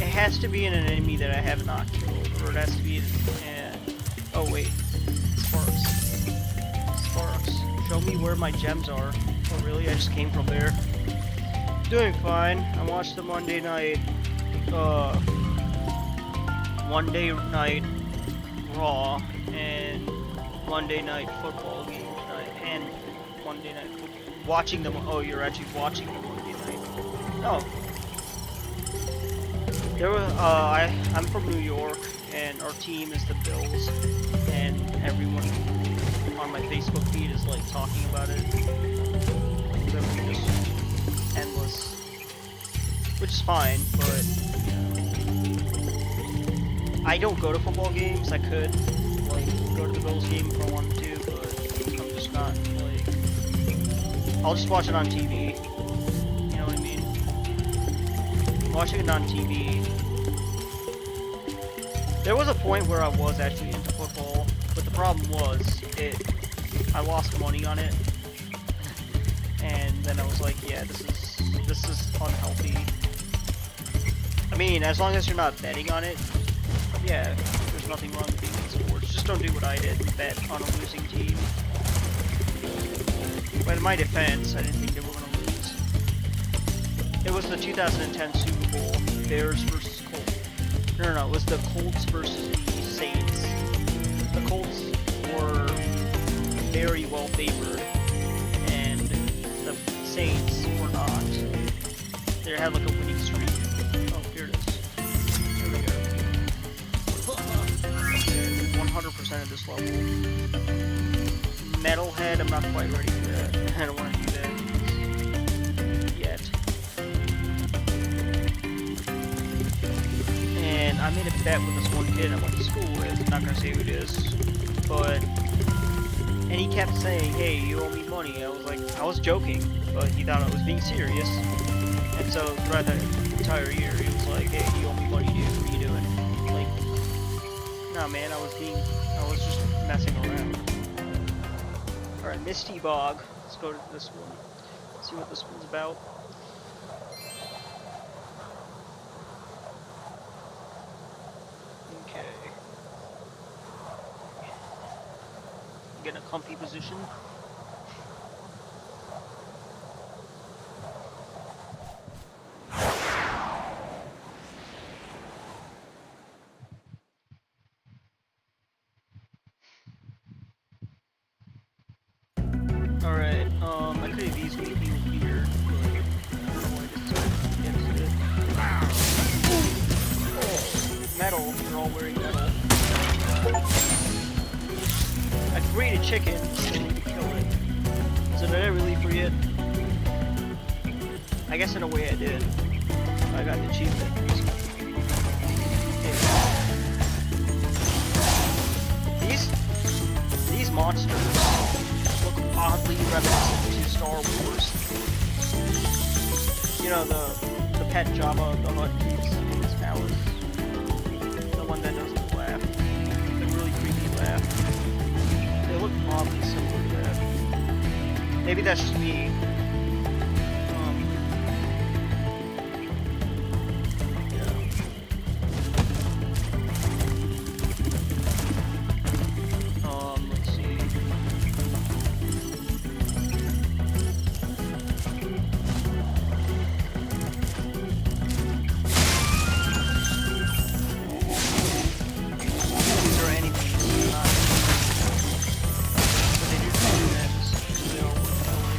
Speaker 1: It has to be in an enemy that I have not killed, or it has to be in... oh wait, Sparks. Show me where my gems are. Oh really? I just came from there. Doing fine. I watched the Monday night Raw and Monday night football game tonight, and Monday night football. Watching them. Oh, you're actually watching the Monday night. Oh. There was, I'm from New York, and our team is the Bills, and everyone on my Facebook feed is like talking about it. Literally just endless, which is fine, but I don't go to football games. I could like go to the Bills game if I wanted to, but I'm just not like. I'll just watch it on TV. You know what I mean? Watching it on TV. There was a point where I was actually into football, but the problem was I lost money on it, and then I was like, yeah, this is unhealthy. I mean, as long as you're not betting on it, yeah, there's nothing wrong with being in sports. Just don't do what I did, bet on a losing team. But in my defense, I didn't think they were going to lose. It was the 2010 Super Bowl, Bears versus Colts. No, it was the Colts versus the Saints. The Colts were very well favored, and the Saints were not. They had like a winning streak. Oh, here it is. Here we go. 100% of this level. Metalhead, I'm not quite ready for that. I don't want to do that yet. And I made a bet with this one kid I went to school with. I'm not gonna say who it is, but and he kept saying, "Hey, you owe me money." I was like, I was joking, but he thought I was being serious. And so throughout that entire year, he was like, "Hey, you owe me money, dude. What are you doing?" Like, nah, man, I was just messing around. All right, Misty Bog. Let's go to this one. See what this one's about. Okay. Get in a comfy position. Alright, I could have easily been here, but I don't know why I decided against it. Metal, they're all wearing metal. I created chicken, so I need to kill it. So did I really forget? I guess in a way I did. I got the achievement. These monsters look oddly reminiscent to Star Wars. You know, the pet Jabba the Hutt keeps in his palace. The one that doesn't laugh. The really creepy laugh. They look oddly similar to that. Maybe that's just me. Let's see. These are enemies, but they do come in next, so they all work that way.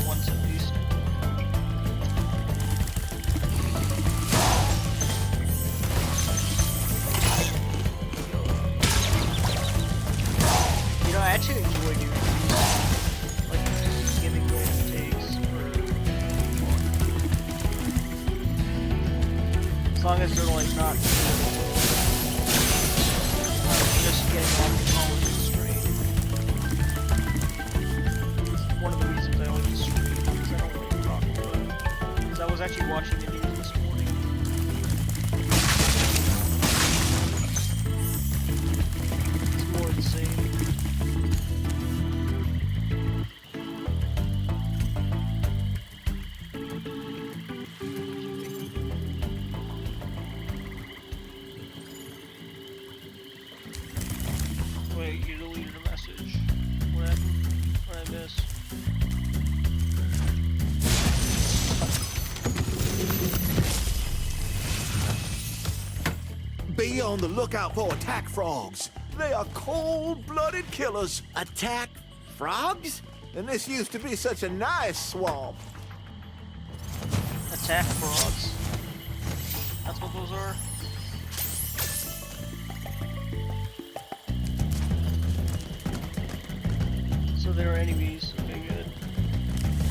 Speaker 1: Once at least. You know, I actually enjoy doing these, like just giving away the takes for fun. As long as they're like not just getting off the college straight. It's one of the reasons I like to stream, because I don't like to talk about it. Because I was actually watching the news this morning. It's more of the same. Wait, you deleted a message. What happened? What did I miss?
Speaker 8: Be on the lookout for attack frogs. They are cold-blooded killers.
Speaker 2: Attack frogs?
Speaker 8: And this used to be such a nice swamp.
Speaker 1: Attack frogs. That's what those are? So they're enemies. Okay, good.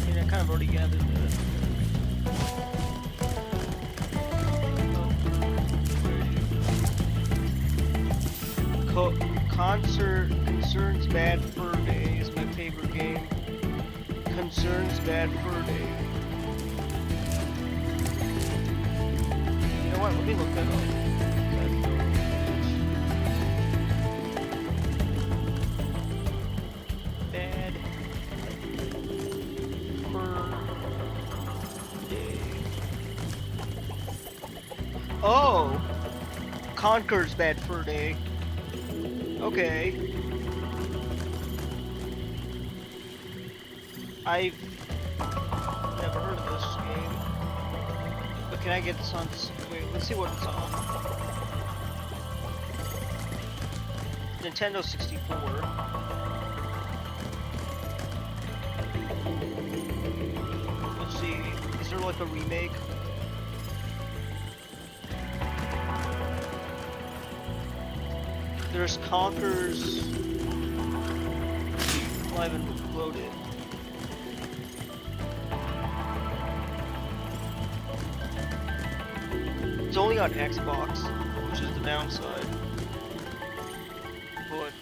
Speaker 1: I mean, I kind of already gathered that. Concert Concerns Bad Fur Day is my favorite game. Concerns Bad Fur Day. You know what? Let me look that up. Bad Fur Day. Oh! Conker's Bad Fur Day. Okay. I've never heard of this game. But can I get this on? Wait, let's see what it's on. Nintendo 64. Let's see. Is there like a remake? There's Conker's. I haven't loaded. It's only on Xbox, which is the downside. But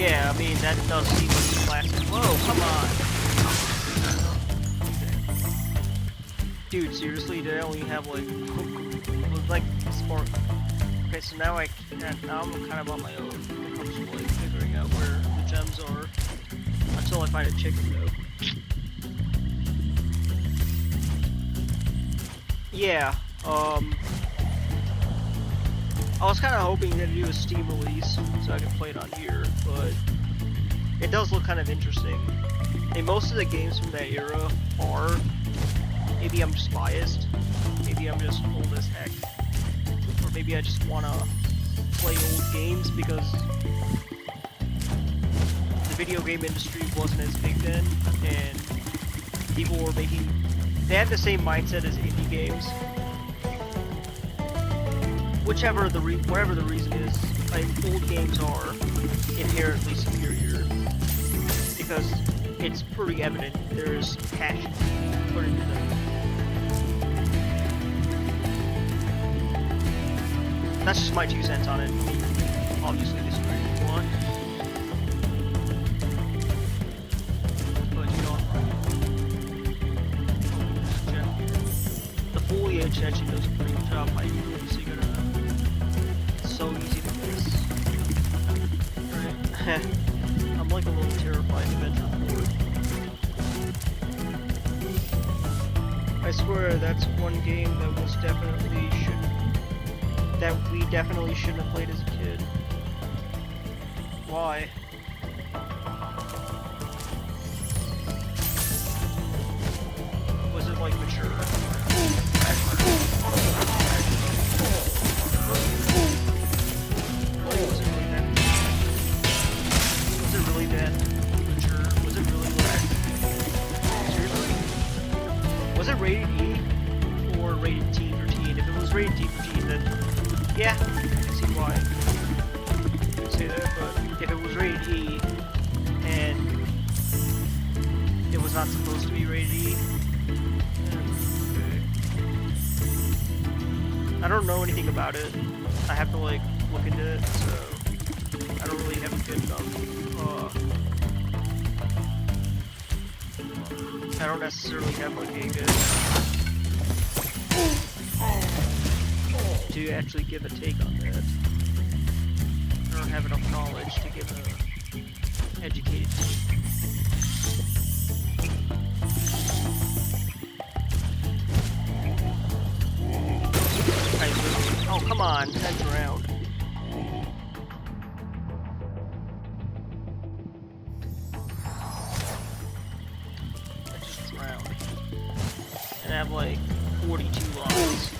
Speaker 1: yeah, I mean that does seem like a classic. Whoa, come on! Dude, seriously, did I only have like smart? Okay, so now now I'm kind of on my own when it comes to like figuring out where the gems are. Until I find a chicken though. Yeah, I was kind of hoping to do a Steam release so I could play it on here, but it does look kind of interesting. And most of the games from that era are, maybe I'm just biased, maybe I'm just old as heck, or maybe I just want to play old games because the video game industry wasn't as big then, and people were making, they had the same mindset as indie games. Whatever the reason is, like, old games are inherently superior because it's pretty evident there's passion put into them. That's just my 2 cents on it. Obviously, disagree if you want. But you know, the foliage actually does a pretty good job hiding it, so you gotta. It's so easy to miss. Right. I'm like a little terrified of Adventure 4. I swear that's one game that we definitely shouldn't have played as a kid. Why? Was it like mature? Was it really that mature? Was it really like, seriously? Was it rated E or rated T for teen? If it was rated T for teen, then yeah, I can see why you would say that. But if it was rated E and it was not supposed to be rated E, then okay. I don't know anything about it. I have to like look into it, so I don't really have a good enough. I don't necessarily have like a good to actually give a take on that. I don't have enough knowledge to give a educated take. Oh, come on, heads around. I just drowned. And I have like 42 lives.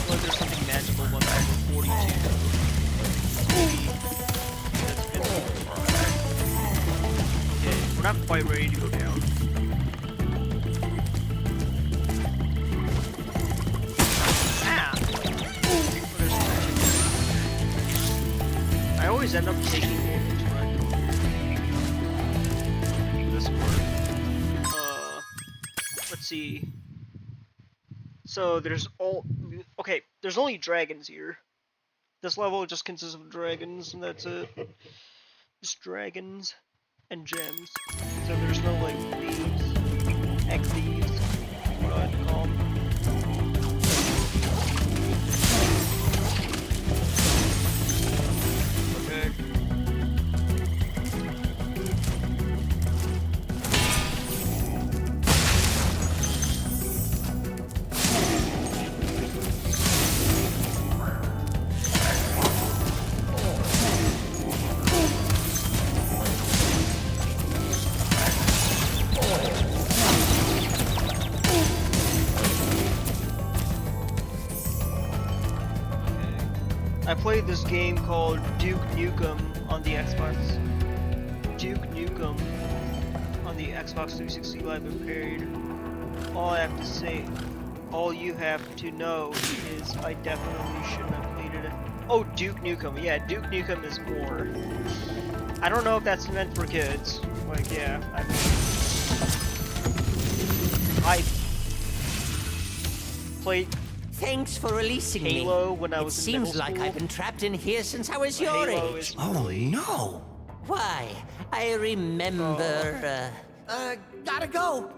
Speaker 1: Like there's something magical about that with 42. Maybe that's good. Okay, we're not quite ready to go down. I always end up taking damage when I do this part. Let's see. So there's there's only dragons here. This level just consists of dragons, and that's it. Just dragons and gems. So there's no like thieves, egg thieves, what I like to call them. Okay. I played this game called Duke Nukem on the Xbox. Duke Nukem on the Xbox 360 Live Arcade. All I have to say, all you have to know is I definitely shouldn't have played it. Oh, Duke Nukem. Yeah, Duke Nukem is more. I don't know if that's meant for kids. Like, yeah, I played
Speaker 2: Thanks for releasing
Speaker 1: Halo
Speaker 2: me.
Speaker 1: when I was in middle
Speaker 2: It seems like
Speaker 1: school.
Speaker 2: I've been trapped in here since I was
Speaker 1: But
Speaker 2: your
Speaker 1: Halo
Speaker 2: age.
Speaker 1: is
Speaker 8: Oh
Speaker 1: really...
Speaker 8: no!
Speaker 2: Why? I remember.
Speaker 8: Gotta go.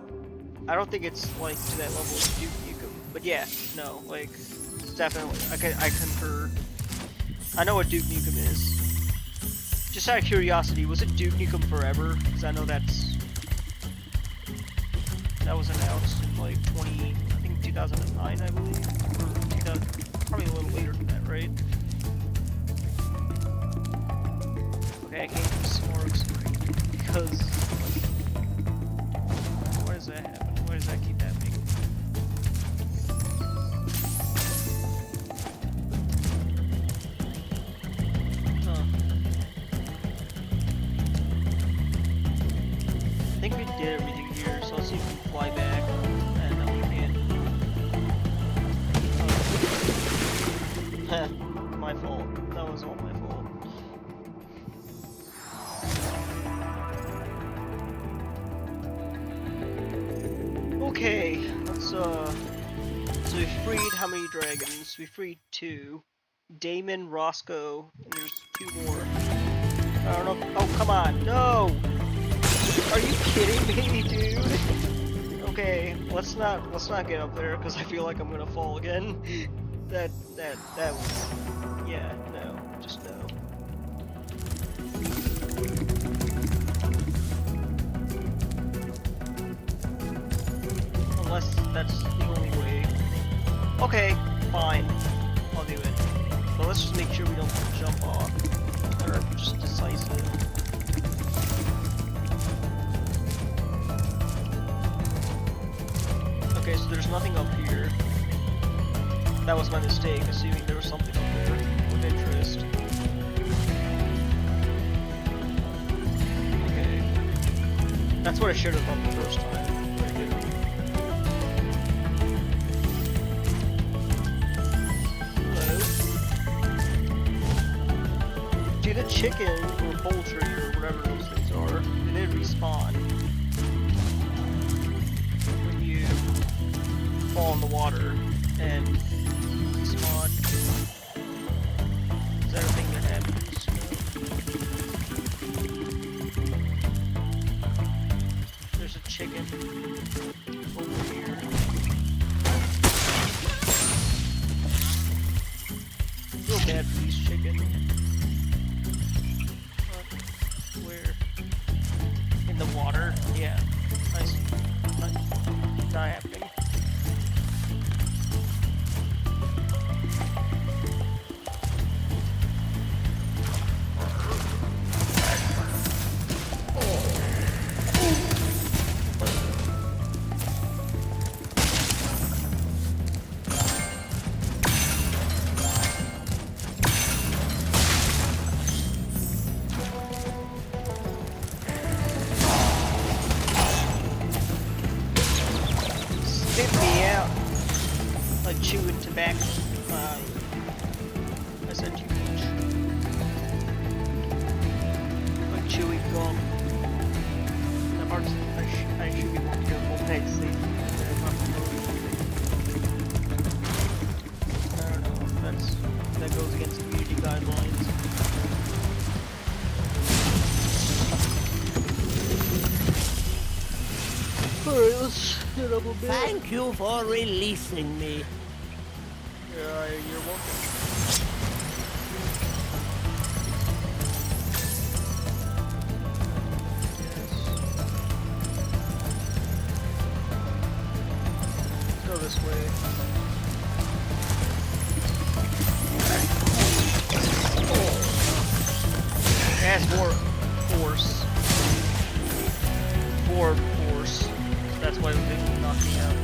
Speaker 1: I don't think it's like to that level of Duke Nukem, but yeah, no, like it's definitely. I concur. I know what Duke Nukem is. Just out of curiosity, was it Duke Nukem Forever? Because I know that was announced in like 2009, I believe, or 2000, probably a little later than that, right? Okay, I can't use Smorgs because. Why does that happen? Why does that keep happening? Huh. I think we did everything here, so let's see if we can fly back. And no, we can't. Heh, my fault. That was all my fault. Okay, let's so we freed how many dragons? We freed 2. Damon, Roscoe, and there's 2 more. I don't know. Oh, come on. No! Are you kidding me, dude? Okay, let's not get up there because I feel like I'm gonna fall again. That was, yeah, no, just no. Unless that's the only way. Okay, fine, I'll do it. But let's just make sure we don't jump off or just decisive. Okay, so there's nothing up here. That was my mistake, assuming there was something up there of interest. Okay. That's what I should have done the first time. Hello? Do the chicken or poultry or whatever those things are, do they respawn when you fall in the water and spawn? Is that a thing that happens? There's a chicken over here. I feel bad for these chickens. Where? In the water? Yeah. Nice. Not happening. Spit me out like chewing tobacco. I said too much. Like chewing gum. That part's, I should be more careful when I say I don't know. That goes against community guidelines. Alright, let's get up a bit.
Speaker 2: Thank you for releasing me.
Speaker 1: Yeah, you're welcome. Let's go this way. It has more force. More force. That's why they knocked me out.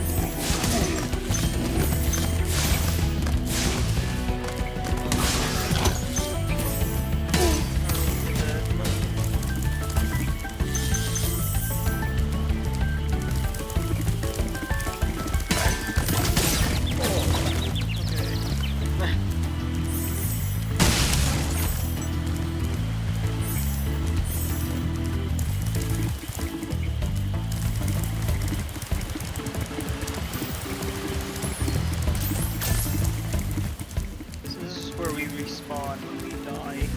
Speaker 1: spawn when we die.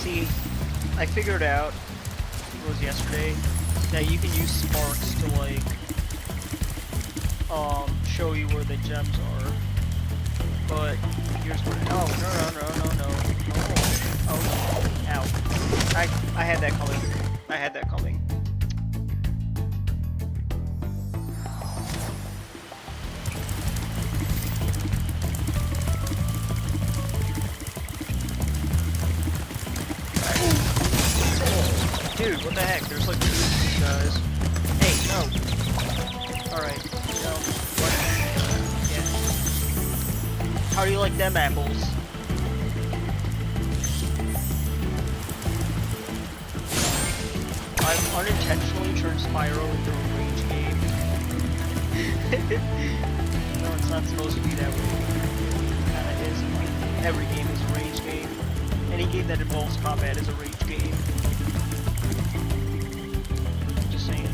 Speaker 1: See, I figured out, it was yesterday, that you can use sparks to like, show you where the gems are. But here's where, oh, no. Oh, ow. I had that coming. I had that coming. Dude, what the heck? There's like two of these guys. Hey, no. Alright, you know, what? Yeah. How do you like them apples? I've unintentionally turned Spyro into a rage game. No, it's not supposed to be that way. It is. Every game is a rage game. Any game that involves combat is a rage game. Just saying.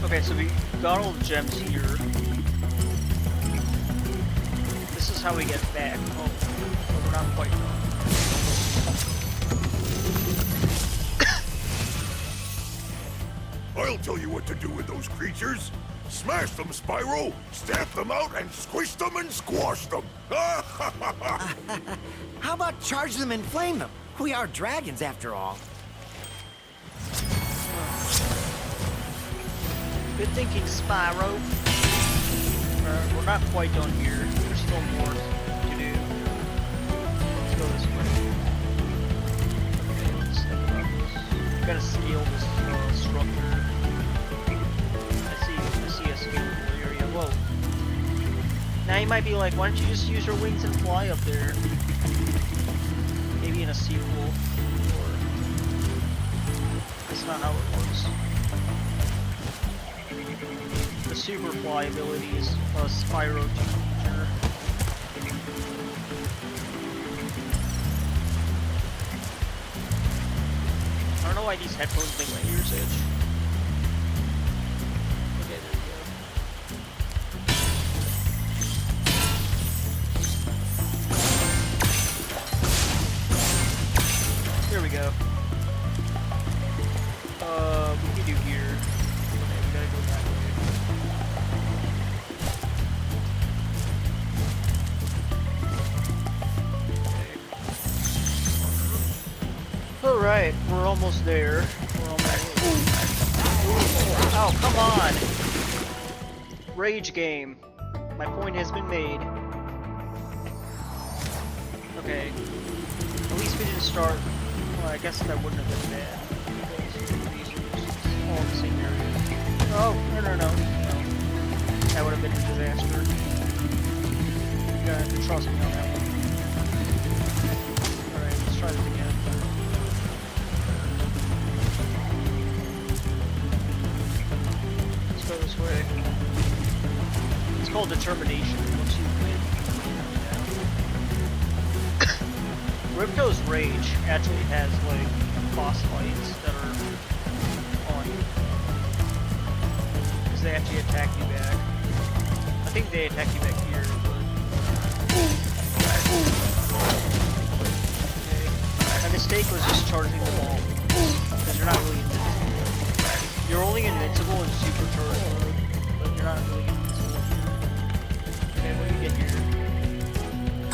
Speaker 1: Okay, so we got all the gems here. This is how we get back. Oh, but we're not quite done.
Speaker 7: I'll tell you what to do with those creatures. Smash them, Spyro! Stamp them out and squish them and squash them!
Speaker 9: How about charge them and flame them? We are dragons, after all.
Speaker 1: Good thinking, Spyro. We're not quite done here. There's still more to do. Let's go this way. Okay, let's think about this. We gotta scale this structure. I see a scalable area. Whoa. Now you might be like, why don't you just use your wings and fly up there? Maybe in a sequel, or that's not how it works. The super fly ability is a Spyro feature. I don't know why these headphones make my ears itch. Okay, there we go. There we go. We can do here. Okay, we gotta go that way. Alright, we're almost there. We're almost... Oh, come on! Rage game. My point has been made. Okay. At least we didn't start... Well, I guess that wouldn't have been bad. Because these are just all in the same area. Oh, no. That would have been a disaster. You gotta have to trust me on that one. Alright, let's try this again. Go this way. It's called determination. Once you win. Ripto's Rage actually has like boss fights that are on you. Because they actually attack you back. I think they attack you back here, but... Okay. My mistake was just charging the ball. Because you're not really invincible. You're only invincible in supercharged mode, but you're not really invincible. Okay, what do we get here?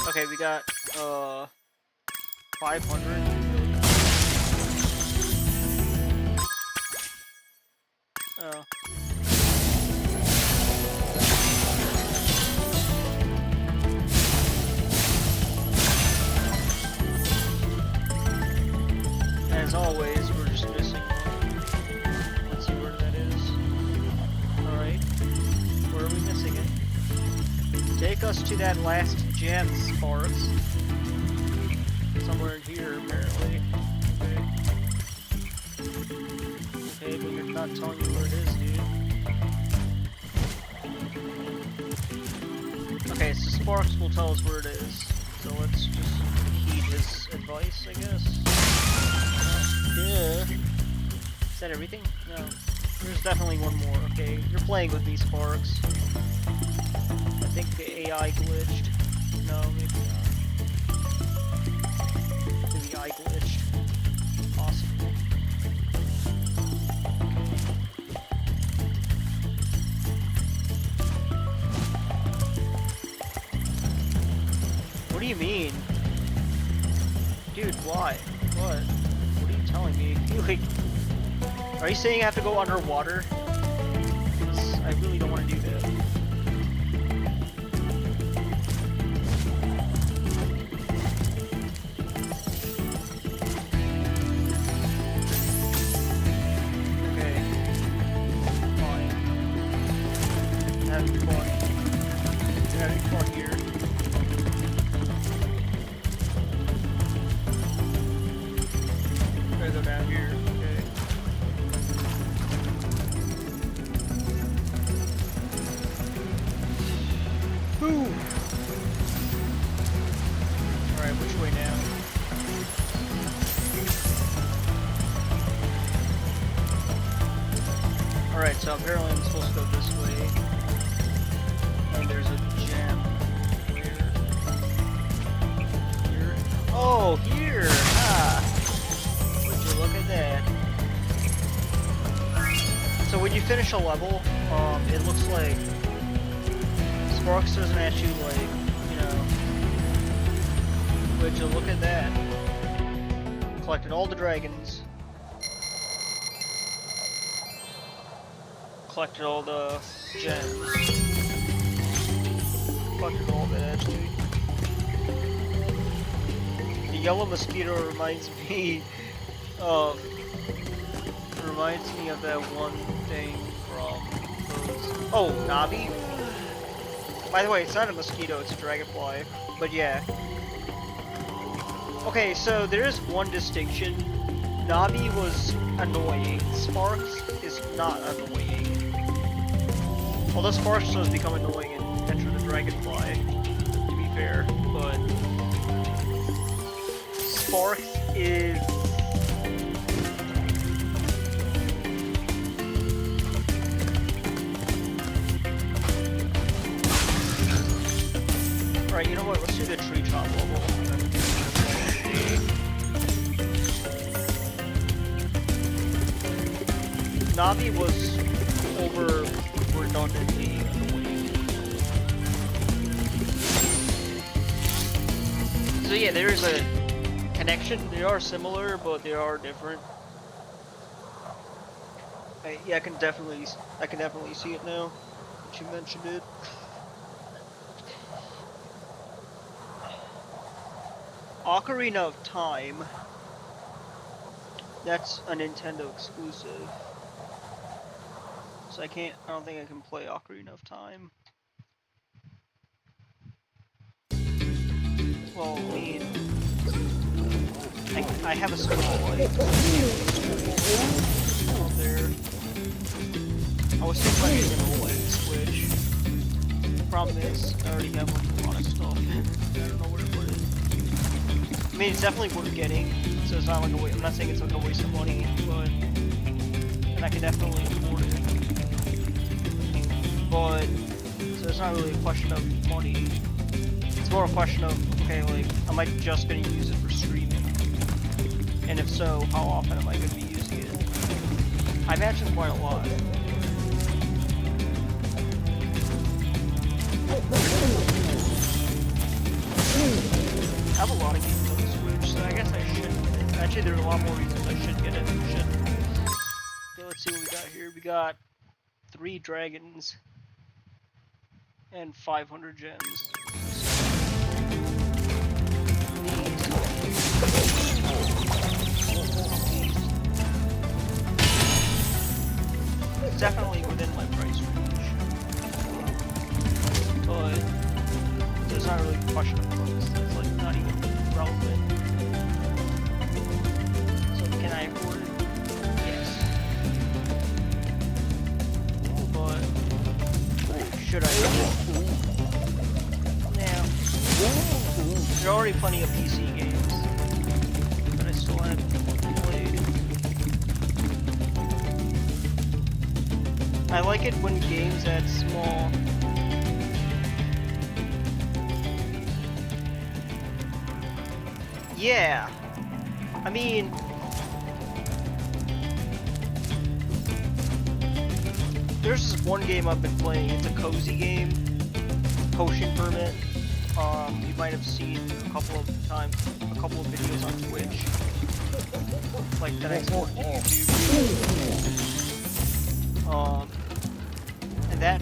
Speaker 1: Okay, we got 500. Oh. As always, we're just missing one. Let's see where that is. Alright. Where are we missing it? Take us to that last gem, Sparks. Somewhere in here, apparently. Okay, but you're not telling me where it is, dude. Okay, so Sparks will tell us where it is. So let's just heed his advice, I guess. Yeah. Is that everything? No. There's definitely one more. Okay, you're playing with me, Sparks. I think the AI glitched. No, maybe not. Maybe I glitched. Possible. What do you mean? Dude, why? What? What are you telling me? Like, are you saying I have to go underwater? Because I really don't want to do that. Okay. Fine. Having fun. Having fun here. Gotta go down here. Okay. Whew. Alright, which way now? Alright, so apparently I'm supposed to go this way. And there's a gem. Where? Here? Oh, here! Ah! Would you look at that? So when you finish a level, it looks like Sparks doesn't ask you, like, you know, would you look at that? Collected all the dragons. Collected all the gems. Collected all that, dude. The yellow mosquito reminds me of that one thing from those. Oh, Navi? By the way, it's not a mosquito, it's a dragonfly. But yeah. Okay, so there is one distinction. Navi was annoying. Sparks is not annoying. Although Sparks does become annoying and enter the dragonfly, to be fair, but Sparks is Alright, you know what? Let's do the tree chop level. Navi was over redundantly annoying. So yeah, there is a connection. They are similar, but they are different. Yeah, I can definitely see it now that you mentioned it. Ocarina of Time. That's a Nintendo exclusive. So I don't think I can play Ocarina of Time. Well, I mean, I have a small light out there. I was thinking about using a light switch. The problem is, I already have like a lot of stuff. I don't know where to put it. I mean, it's definitely worth getting, so it's not like a waste. I'm not saying it's like a waste of money, but and I can definitely afford it. But so it's not really a question of money. It's more a question of, okay, like, am I just gonna use it for streaming? And if so, how often am I gonna be using it? I imagine quite a lot. I have a lot of games on the Switch, so I guess I should get it. Actually, there's a lot more reasons I should get it than shouldn't. Okay, let's see what we got here. We got 3 dragons and 500 gems. It's definitely within my price range, but it's not really a question of price. That's like not even relevant. So can I afford it? Yes. But should I? Yeah. There are already plenty of PC games that I still haven't played. I like it when games that small. Yeah. I mean, there's this one game I've been playing. It's a cozy game, Potion Permit. You might have seen a couple of videos on Twitch, like that I exported to YouTube. And that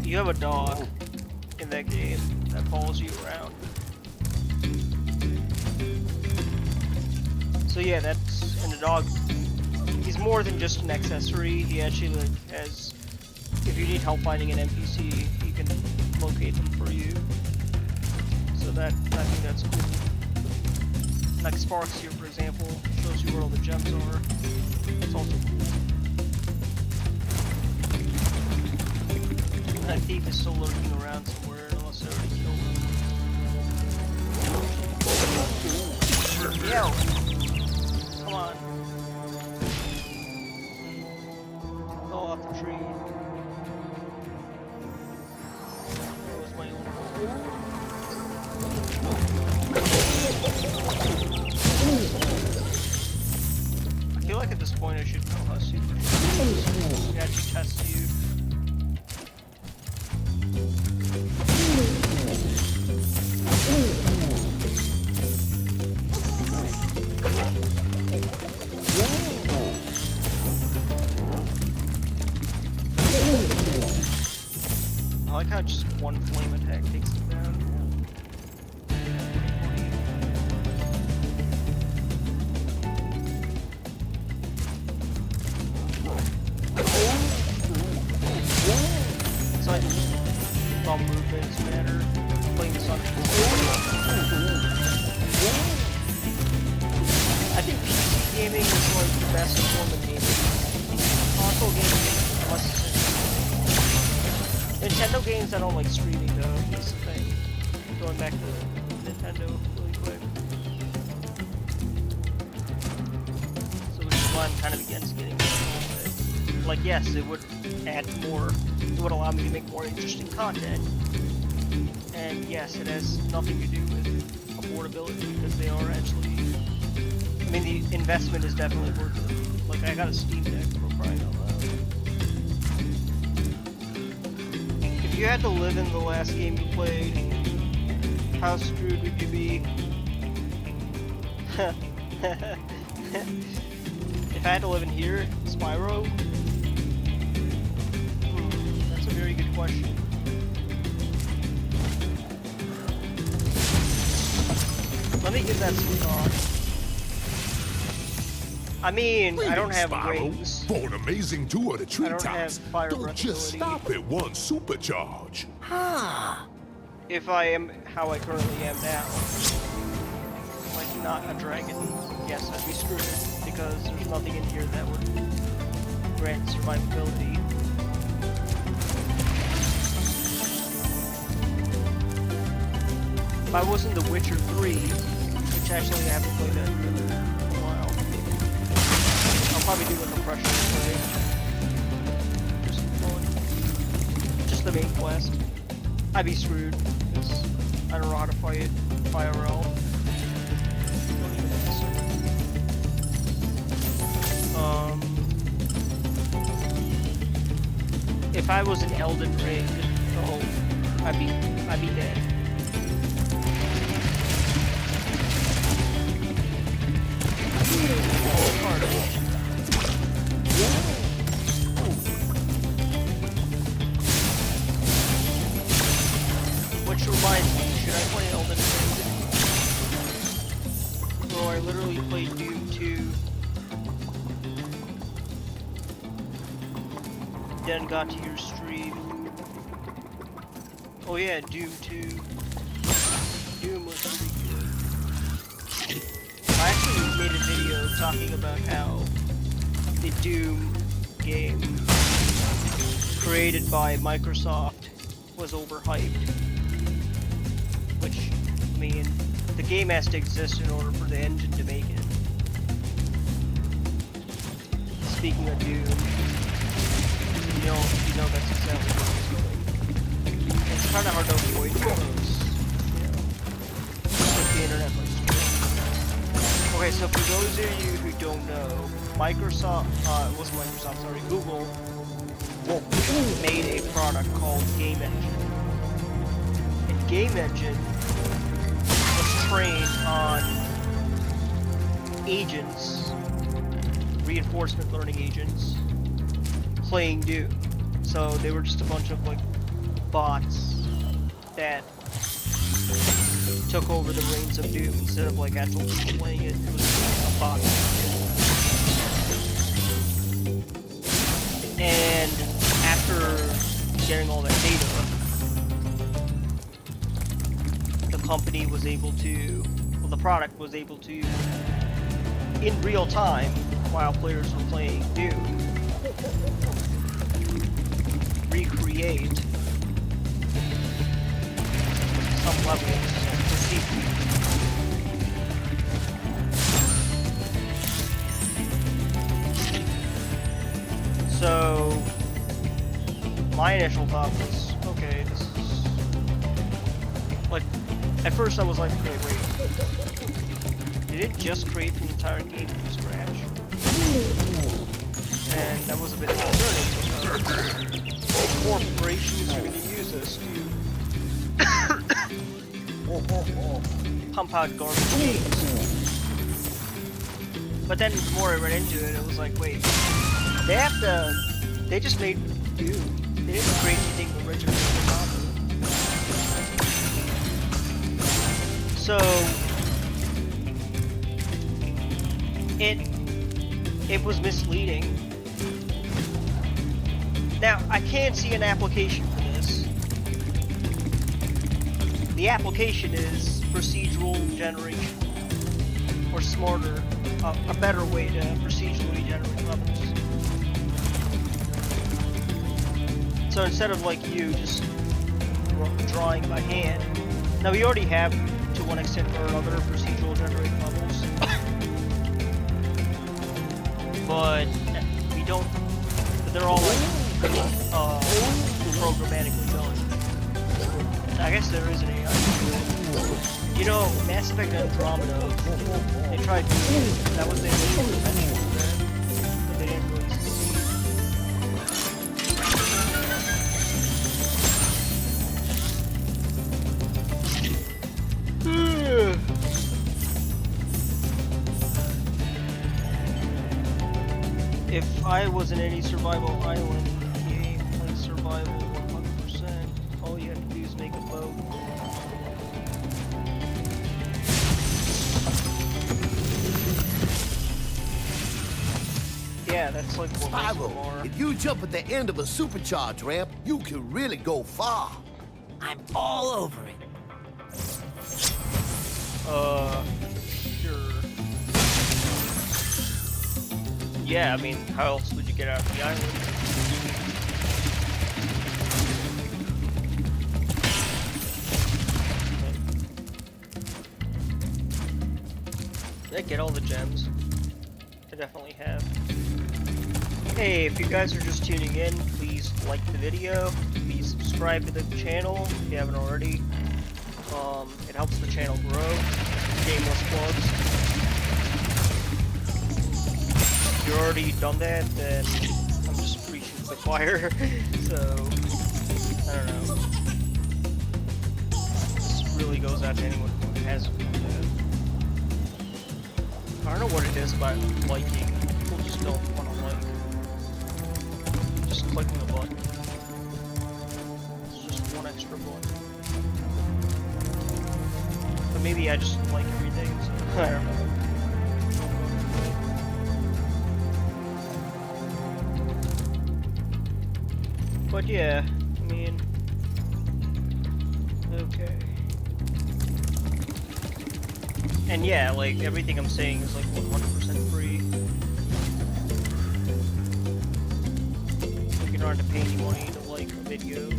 Speaker 1: you have a dog in that game that follows you around. So yeah, and the dog, he's more than just an accessory. He actually has, if you need help finding an NPC, he can locate them for you. So I think that's cool. Like Sparks here, for example, shows you where all the gems are. It's also cool. And that thief is still lurking around somewhere, unless I already killed him. Yo! Come on. Go off the tree. That was my own I feel like at this point I should know how super it actually tests you. I like how just one flame attack takes him down. It's like all movements matter. Playing this on I think PC gaming is like the best form of gaming. Console gaming, unless Nintendo games I don't like streaming though, that's the thing. Going back to Nintendo really quick. So which is why I'm kind of against getting it. Like yes, it would add more, it would allow me to make more interesting content. And yes, it has nothing to do with affordability because they are actually, I mean the investment is definitely worth it. Like I got a Steam Deck for crying out loud. If you had to live in the last game you played, how screwed would you be? If I had to live in here, Spyro? That's a very good question. Let me give that some thought. I mean, I don't have wings.
Speaker 3: For an amazing tour of the
Speaker 1: I don't have
Speaker 3: treetops,
Speaker 1: fire
Speaker 3: don't
Speaker 1: breath
Speaker 3: just
Speaker 1: ability.
Speaker 3: stop at one supercharge.
Speaker 1: If I am how I currently am now, like not a dragon, yes, I'd be screwed because there's nothing in here that would grant survivability. If I wasn't The Witcher 3, which actually I haven't played that in a while, I'll probably do a compression play. Just for fun. Just the main quest. I'd be screwed, because I don't know how to fight IRL. Don't even answer. If I was an Elden Ring, oh, I'd be dead. Which reminds me, should I play Elden Ring? So I literally played Doom 2. Then got to your stream. Oh yeah, Doom 2. Doom was pretty good. I actually made a video talking about how the Doom game created by Microsoft was overhyped. Which, I mean, the game has to exist in order for the engine to make it. speaking of Doom, you know that's exactly where it's going. It's kind of hard to avoid because, like the internet likes to. Okay, so for those of you who don't know, Microsoft, it wasn't Microsoft, sorry, Google made a product called Game Engine. And Game Engine was trained on agents, reinforcement learning agents, playing Doom. So they were just a bunch of like bots that took over the reins of Doom instead of like actual people playing it. It was a bot. And after getting all that data, the company was able to, well, the product was able to, in real time, while players were playing Doom, recreate some levels to see. So, my initial thought was, okay, this is, like, at first I was like, okay, wait, did it just create the entire game from scratch? And that was a bit concerning because corporations are going to use this to pump out garbage games. But then the more I read into it, it was like, wait, they just made Doom. They didn't create anything original for Marvel. So it was misleading. Now I can see an application for this. The application is procedural generation, or smarter, a better way to procedurally generate levels. So instead of like you just drawing by hand, now we already have to one extent or another procedural generated levels, but we don't. They're all like programmatically done. I guess there is an AI. You know, Mass Effect Andromeda. They tried to. That was the initial potential there, but they didn't really succeed. If I was in any survival island game, like survival 100%, all you have to do is make a boat. Yeah, that's like what
Speaker 8: Spyro, if you jump at the end of a supercharge ramp, you can really go far.
Speaker 9: I'm all over it.
Speaker 1: Sure. Yeah, I mean, how else would you get out of the island? Did I get all the gems? I definitely have. Hey, if you guys are just tuning in, please like the video, please subscribe to the channel if you haven't already. It helps the channel grow. Shameless plugs. If you've already done that, then I'm just preaching to the choir. So, I don't know. This really goes out to anyone who hasn't done that. I don't know what it is about liking. People just don't want to like. Just clicking a button. It's just one extra button. But maybe I just like everything, so I don't know. But yeah, I mean, okay. And yeah, like, everything I'm saying is like 100% free. Like, you don't have to pay any money to like a video.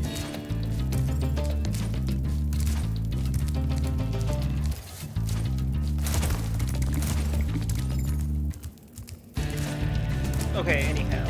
Speaker 1: Okay, anyhow.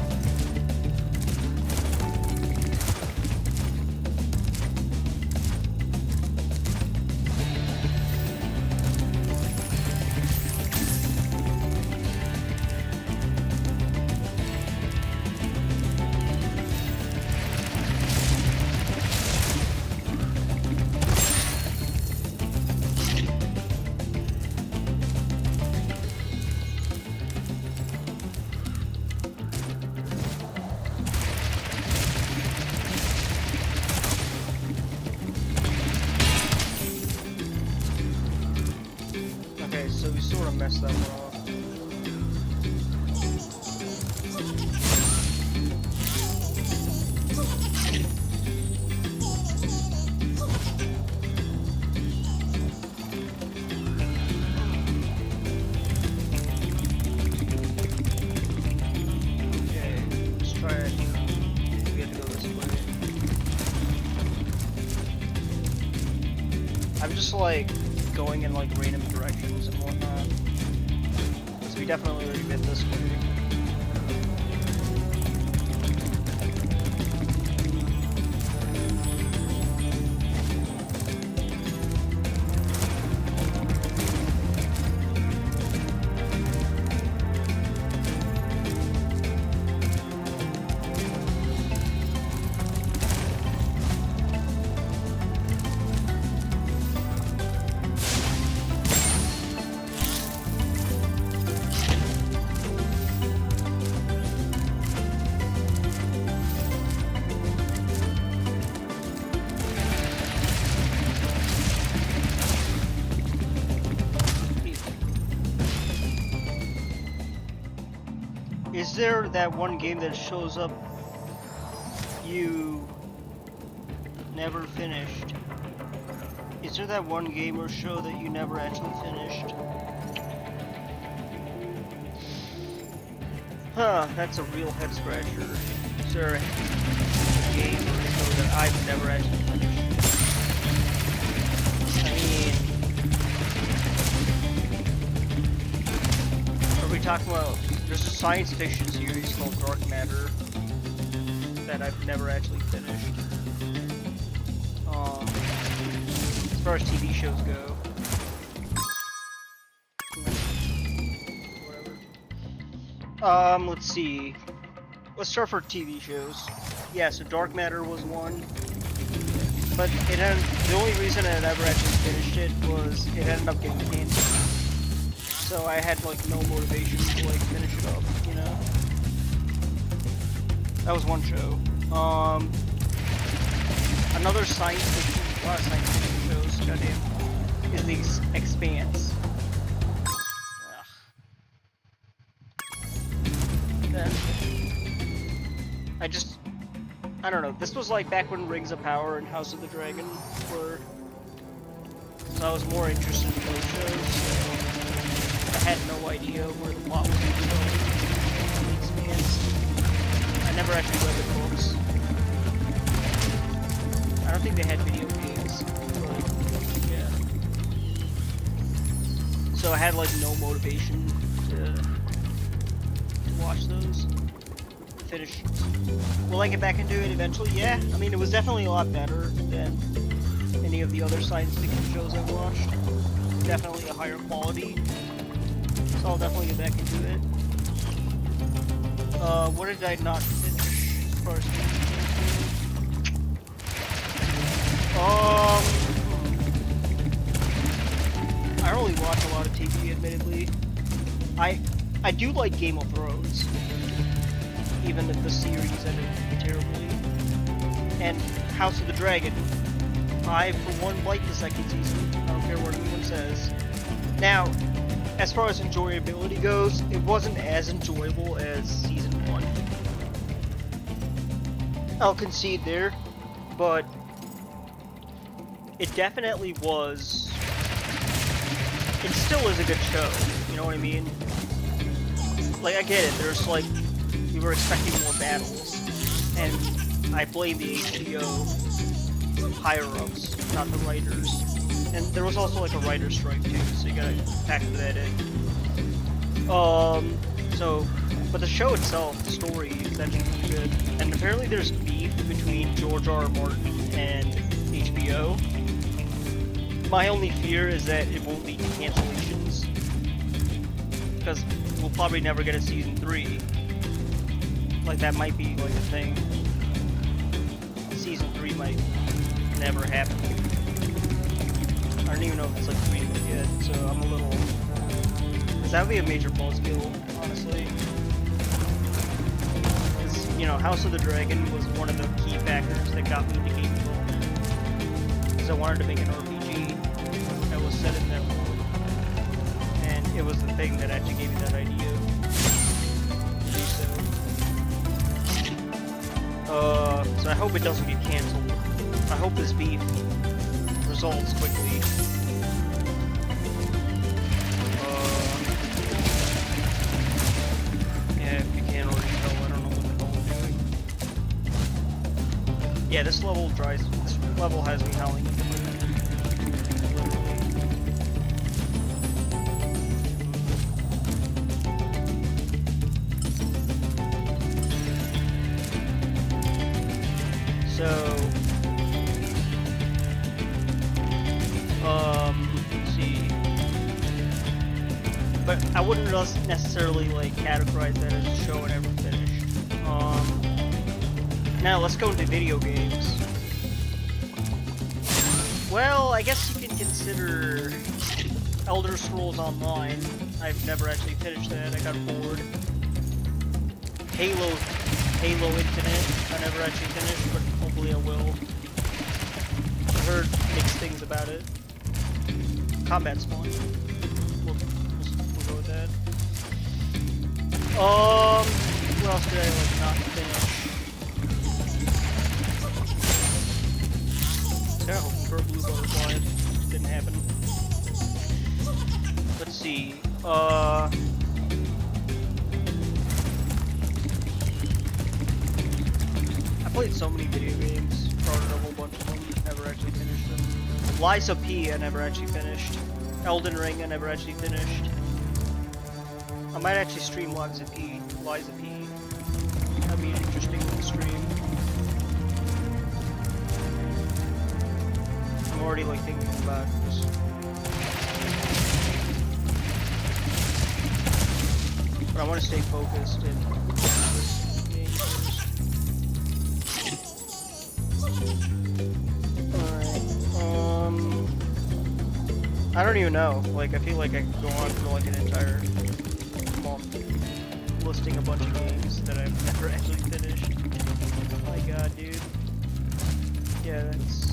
Speaker 1: Okay, so we sort of messed that one off. Okay, let's try it. We have to go this way. I'm just like going in like random directions and whatnot. So we definitely already been this way. Is there that one game that shows up you never finished? Is there that one game or show that you never actually finished? Huh, that's a real head scratcher. Is there a game or show that I've never actually finished? I mean, are we talking about? There's a science fiction series called Dark Matter that I've never actually finished. As far as TV shows go. Whatever. Let's see. Let's start for TV shows. Yeah, so Dark Matter was one. But it had, the only reason I ever actually finished it was it ended up getting canceled. So I had like no motivation to like finish it up, you know? That was one show. Another science fiction, a lot of science fiction shows, goddamn, is The Expanse. Ugh. Then, I don't know, this was like back when Rings of Power and House of the Dragon were, so I was more interested in those shows, so I had no idea where the plot was going. The Expanse. I never actually read the books. I don't think they had video games, but yeah. So I had like no motivation to watch those. Finish. Will I get back into it eventually? Yeah. I mean, it was definitely a lot better than any of the other science fiction shows I watched. Definitely a higher quality. So I'll definitely get back into it. What did I not finish as far as I don't really watch a lot of TV, admittedly. I do like Game of Thrones, even if the series ended terribly. And House of the Dragon. I, for one, like the second season. I don't care what anyone says. Now, as far as enjoyability goes, it wasn't as enjoyable as season 1. I'll concede there, but it definitely was. It still is a good show, you know what I mean? Like, I get it, there's like, we were expecting more battles, and I blame the HBO higher-ups, not the writers. And there was also like a writer's strike too, so you gotta factor that in. So But the show itself, the story is actually pretty good. And apparently there's beef between George R. R. Martin and HBO. My only fear is that it won't lead to cancellations. Because we'll probably never get a season 3. Like, that might be like a thing. Season 3 might never happen. I don't even know if it's like tweeted yet, so I'm a little... Because that would be a major buzzkill, honestly. Because, you know, House of the Dragon was one of the key factors that got me into Game of Thrones. Because I wanted to make an RPG that was set in that world. And it was the thing that actually gave me that idea. So I hope it doesn't get cancelled. I hope this beef resolves quickly. Yeah, if you can't already tell, I don't know what the hell I'm doing. Yeah, this level has me howling into my neck. Literally. So, let's see. But I wouldn't necessarily like categorize that as a show I never finished. Now let's go into video games. Well, I guess you can consider Elder Scrolls Online. I've never actually finished that. I got bored. Halo Infinite, I never actually finished, but hopefully I will. I've heard mixed things about it. Combat's fun. We'll go with that. What else did I like not finish? Yeah, for a blue butterfly. Didn't happen. Let's see. I played so many video games, started a whole bunch of them, never actually finished them. Lies of P I never actually finished. Elden Ring I never actually finished. I might actually stream Lies of P. That'd be an interesting stream. I'm already like thinking about just... But I want to stay focused and this game first. I don't even know. Like, I feel like I could go on for like an entire month listing a bunch of games that I've never actually finished. Oh my god, dude. Yeah, that's...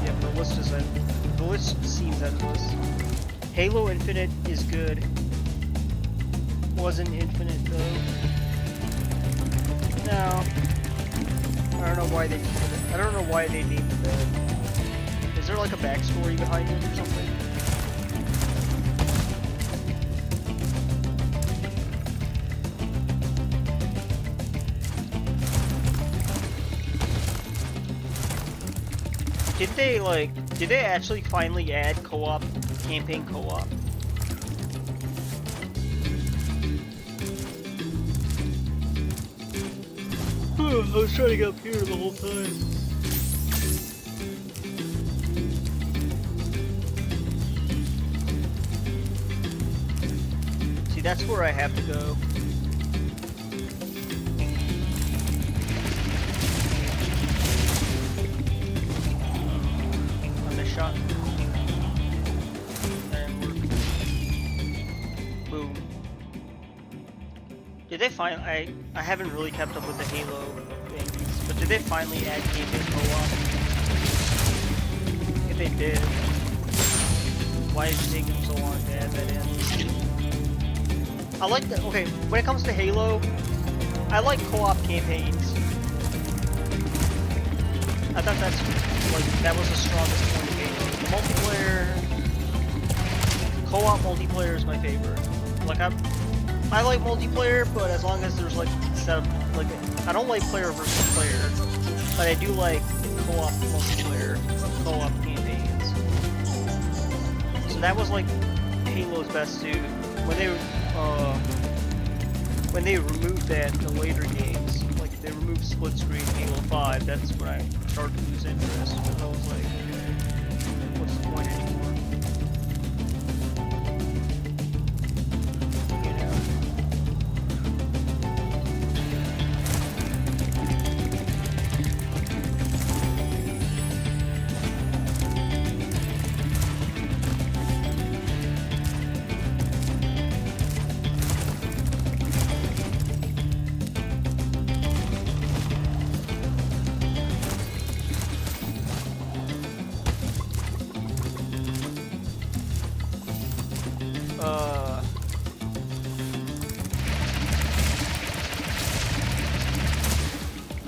Speaker 1: yeah, the list is the list seems endless. Halo Infinite is good. Wasn't Infinite though. No. I don't know why they named it that. Is there like a backstory behind it or something? Did they actually finally add co-op, campaign co-op? I was trying to get up here the whole time. See, that's where I have to go. I missed shot. And we're... Boom. Did they finally... I haven't really kept up with the Halo things, but did they finally add campaign co-op? If they did, why is it taking so long to add that in? I like the... Okay, when it comes to Halo, I like co-op campaigns. I thought that was the strongest point of Halo. The multiplayer... Co-op multiplayer is my favorite. Like, I like multiplayer, but as long as there's like instead of like I don't like player versus player, but I do like co-op multiplayer, co-op campaigns. So that was like Halo's best suit. when they removed that in the later games, like they removed split screen Halo 5, that's when I started to lose interest. I was like, okay, what's the point anymore? You know?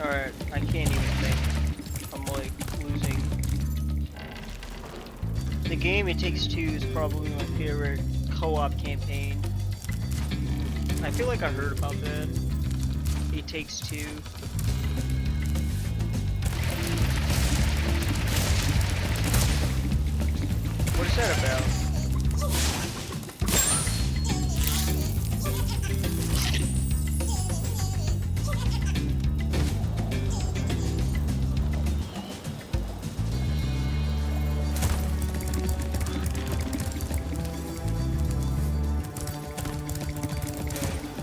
Speaker 1: Alright, I can't even think. I'm like losing. The game It Takes Two is probably my favorite co-op campaign. I feel like I heard about that. It Takes Two. What is that about?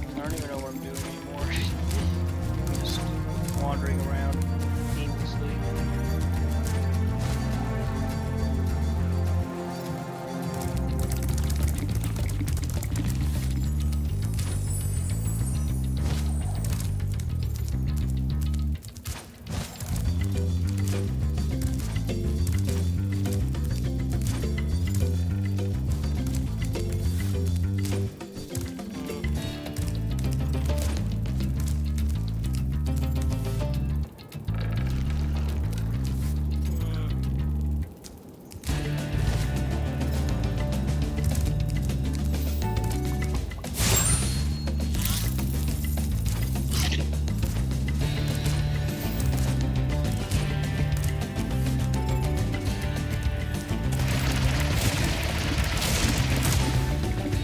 Speaker 1: I don't even know what I'm doing anymore. Just wandering around aimlessly.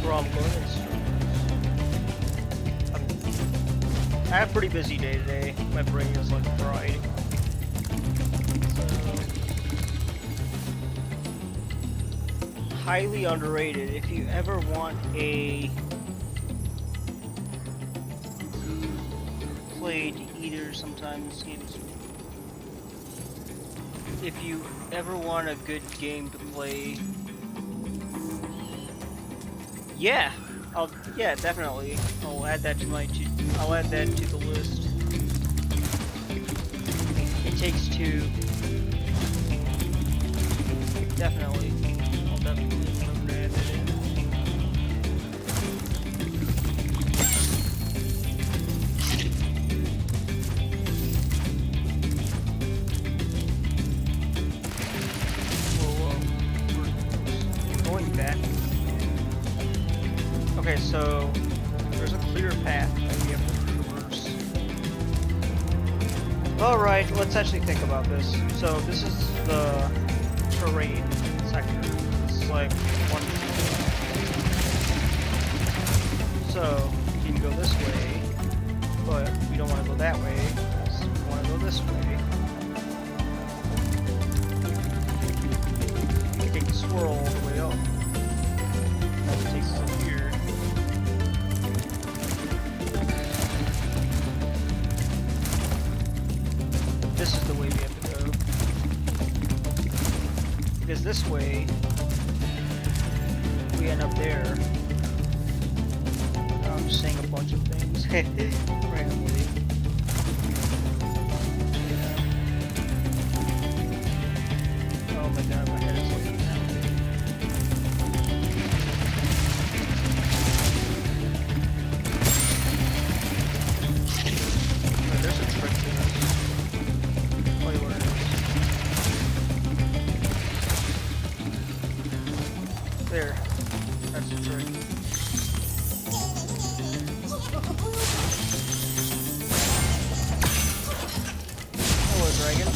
Speaker 1: Where I'm going is I have a pretty busy day today. My brain is like fried. So, highly underrated. If you ever want a played either sometimes games. If you ever want a good game to play, yeah, definitely. I'll add that to I'll add that to the list. It Takes Two. Definitely. I'll definitely remember to add that in. Whoa. We're going back. Okay, so there's a clear path that we have to traverse. Alright, let's actually think about this. So this is the terrain sector. This is like one. So you can go this way, but we don't want to go that way. So we want to go this way. We can take the swirl all the way up. That takes us up here. This is the way we have to go. Because this way, we end up there. I'm just saying a bunch of things randomly. Oh my god, my head is like pounding. Oh, there's a trick to this. Tell you what it is. There. That's the trick. Hello, dragon.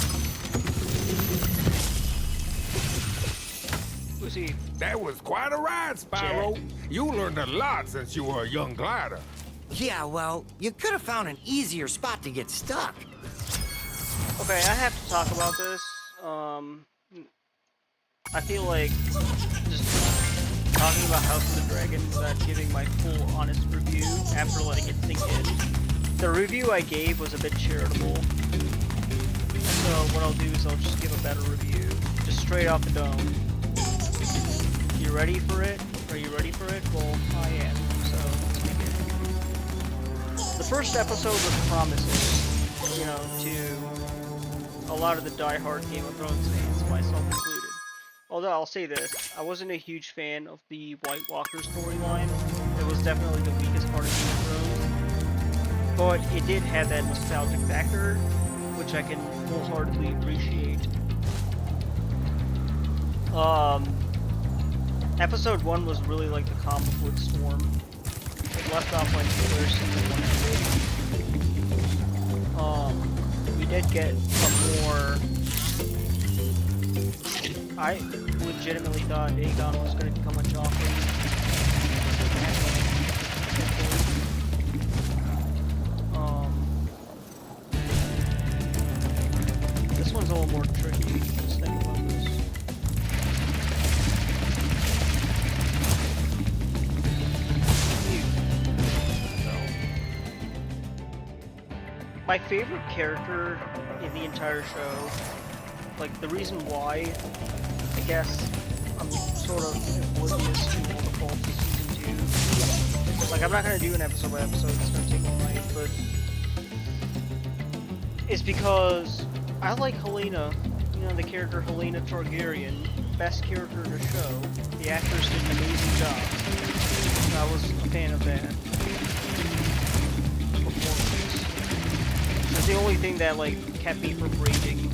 Speaker 1: Who's he?
Speaker 3: That was quite a ride, Spyro. You learned a lot since you were a young glider.
Speaker 9: Yeah, well, you could have found an easier spot to get stuck.
Speaker 1: Okay, I have to talk about this. I feel like just talking about House of the Dragon without giving my full honest review after letting it sink in. The review I gave was a bit charitable. So what I'll do is I'll just give a better review. Just straight off the dome. You ready for it? Are you ready for it? Well, I am. So let's begin. The first episode was promising, you know, to a lot of the die-hard Game of Thrones fans, myself included. Although I'll say this, I wasn't a huge fan of the White Walker storyline. It was definitely the weakest part of Game of Thrones. But it did have that nostalgic factor, which I can wholeheartedly appreciate. Episode 1 was really like the comic book storm. It left off like where season 1 ended. We did get some more. I legitimately thought Aegon was going to become a Joffrey. This one's a little more tricky. Let's think about this. My favorite character in the entire show, like the reason why, I guess I'm sort of oblivious to all the faults of season 2. Like, I'm not gonna do an episode by episode, it's gonna take all night, but it's because I like Helena, you know, the character Helena Targaryen, best character in the show. The actress did an amazing job. I was a fan of that performance. That's the only thing that, like, kept me from raging.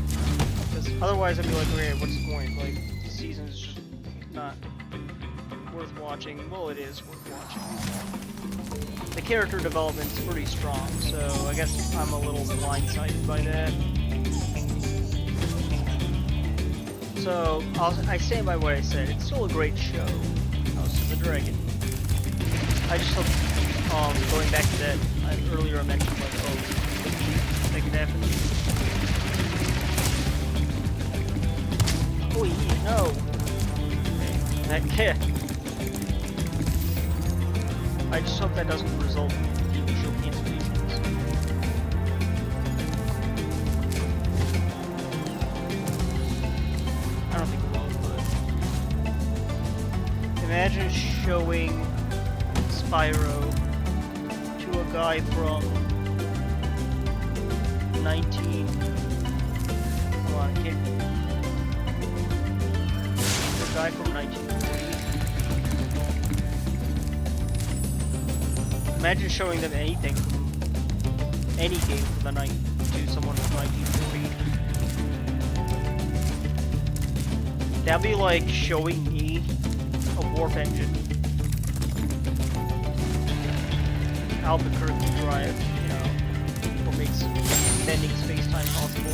Speaker 1: Because otherwise I'd be like, okay, what's the point? Like, the season's just not worth watching. Well, it is worth watching. The character development's pretty strong, so I guess I'm a little blindsided by that. So, I stand by what I said. It's still a great show, House of the Dragon. I just hope, going back to that, earlier I mentioned, like, oh, make it happen. Oh, no! Okay, that kid. I just hope that doesn't result in TV show cancellations. I don't think it will, but imagine showing Spyro to a guy from 19. Hold on, kid. A guy from 1940. Imagine showing them anything from any game from the night to someone from 1940. That'd be like showing me a warp engine. Albuquerque Drive, you know, what makes bending space-time possible.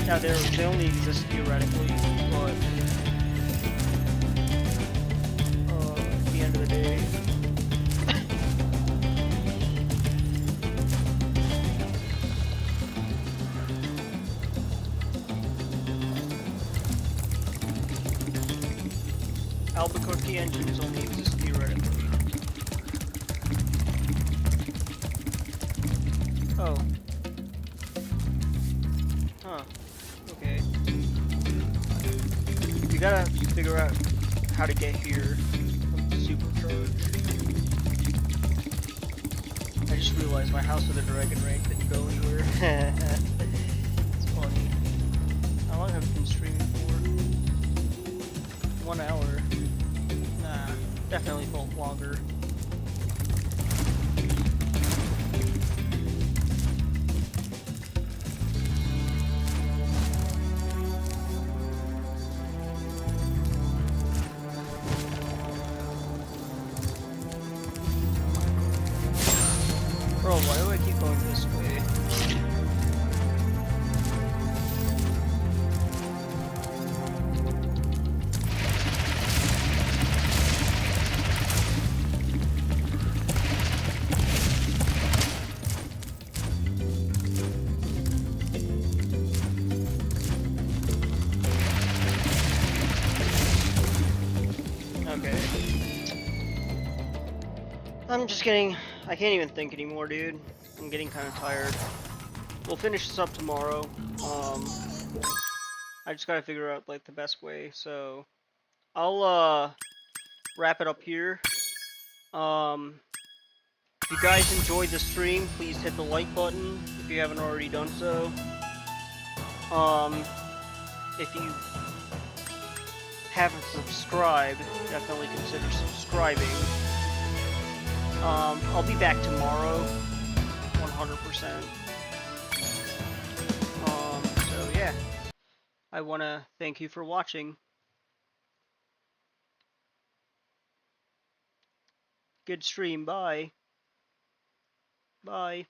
Speaker 1: Now they only exist theoretically, but at the end of the day. Albuquerque engines only exist theoretically. Oh. Huh. Okay. You gotta figure out how to get here from Supercharge. I just realized my House of the Dragon rank didn't go anywhere. It's funny. How long have I been streaming for? 1 hour. Nah, definitely felt longer. Bro, why do I keep going this way? I'm just getting... I can't even think anymore, dude. I'm getting kind of tired. We'll finish this up tomorrow. I just gotta figure out, like, the best way, so... I'll, wrap it up here. If you guys enjoyed the stream, please hit the like button if you haven't already done so. If you haven't subscribed, definitely consider subscribing. I'll be back tomorrow, 100%. So yeah, I want to thank you for watching. Good stream, bye. Bye.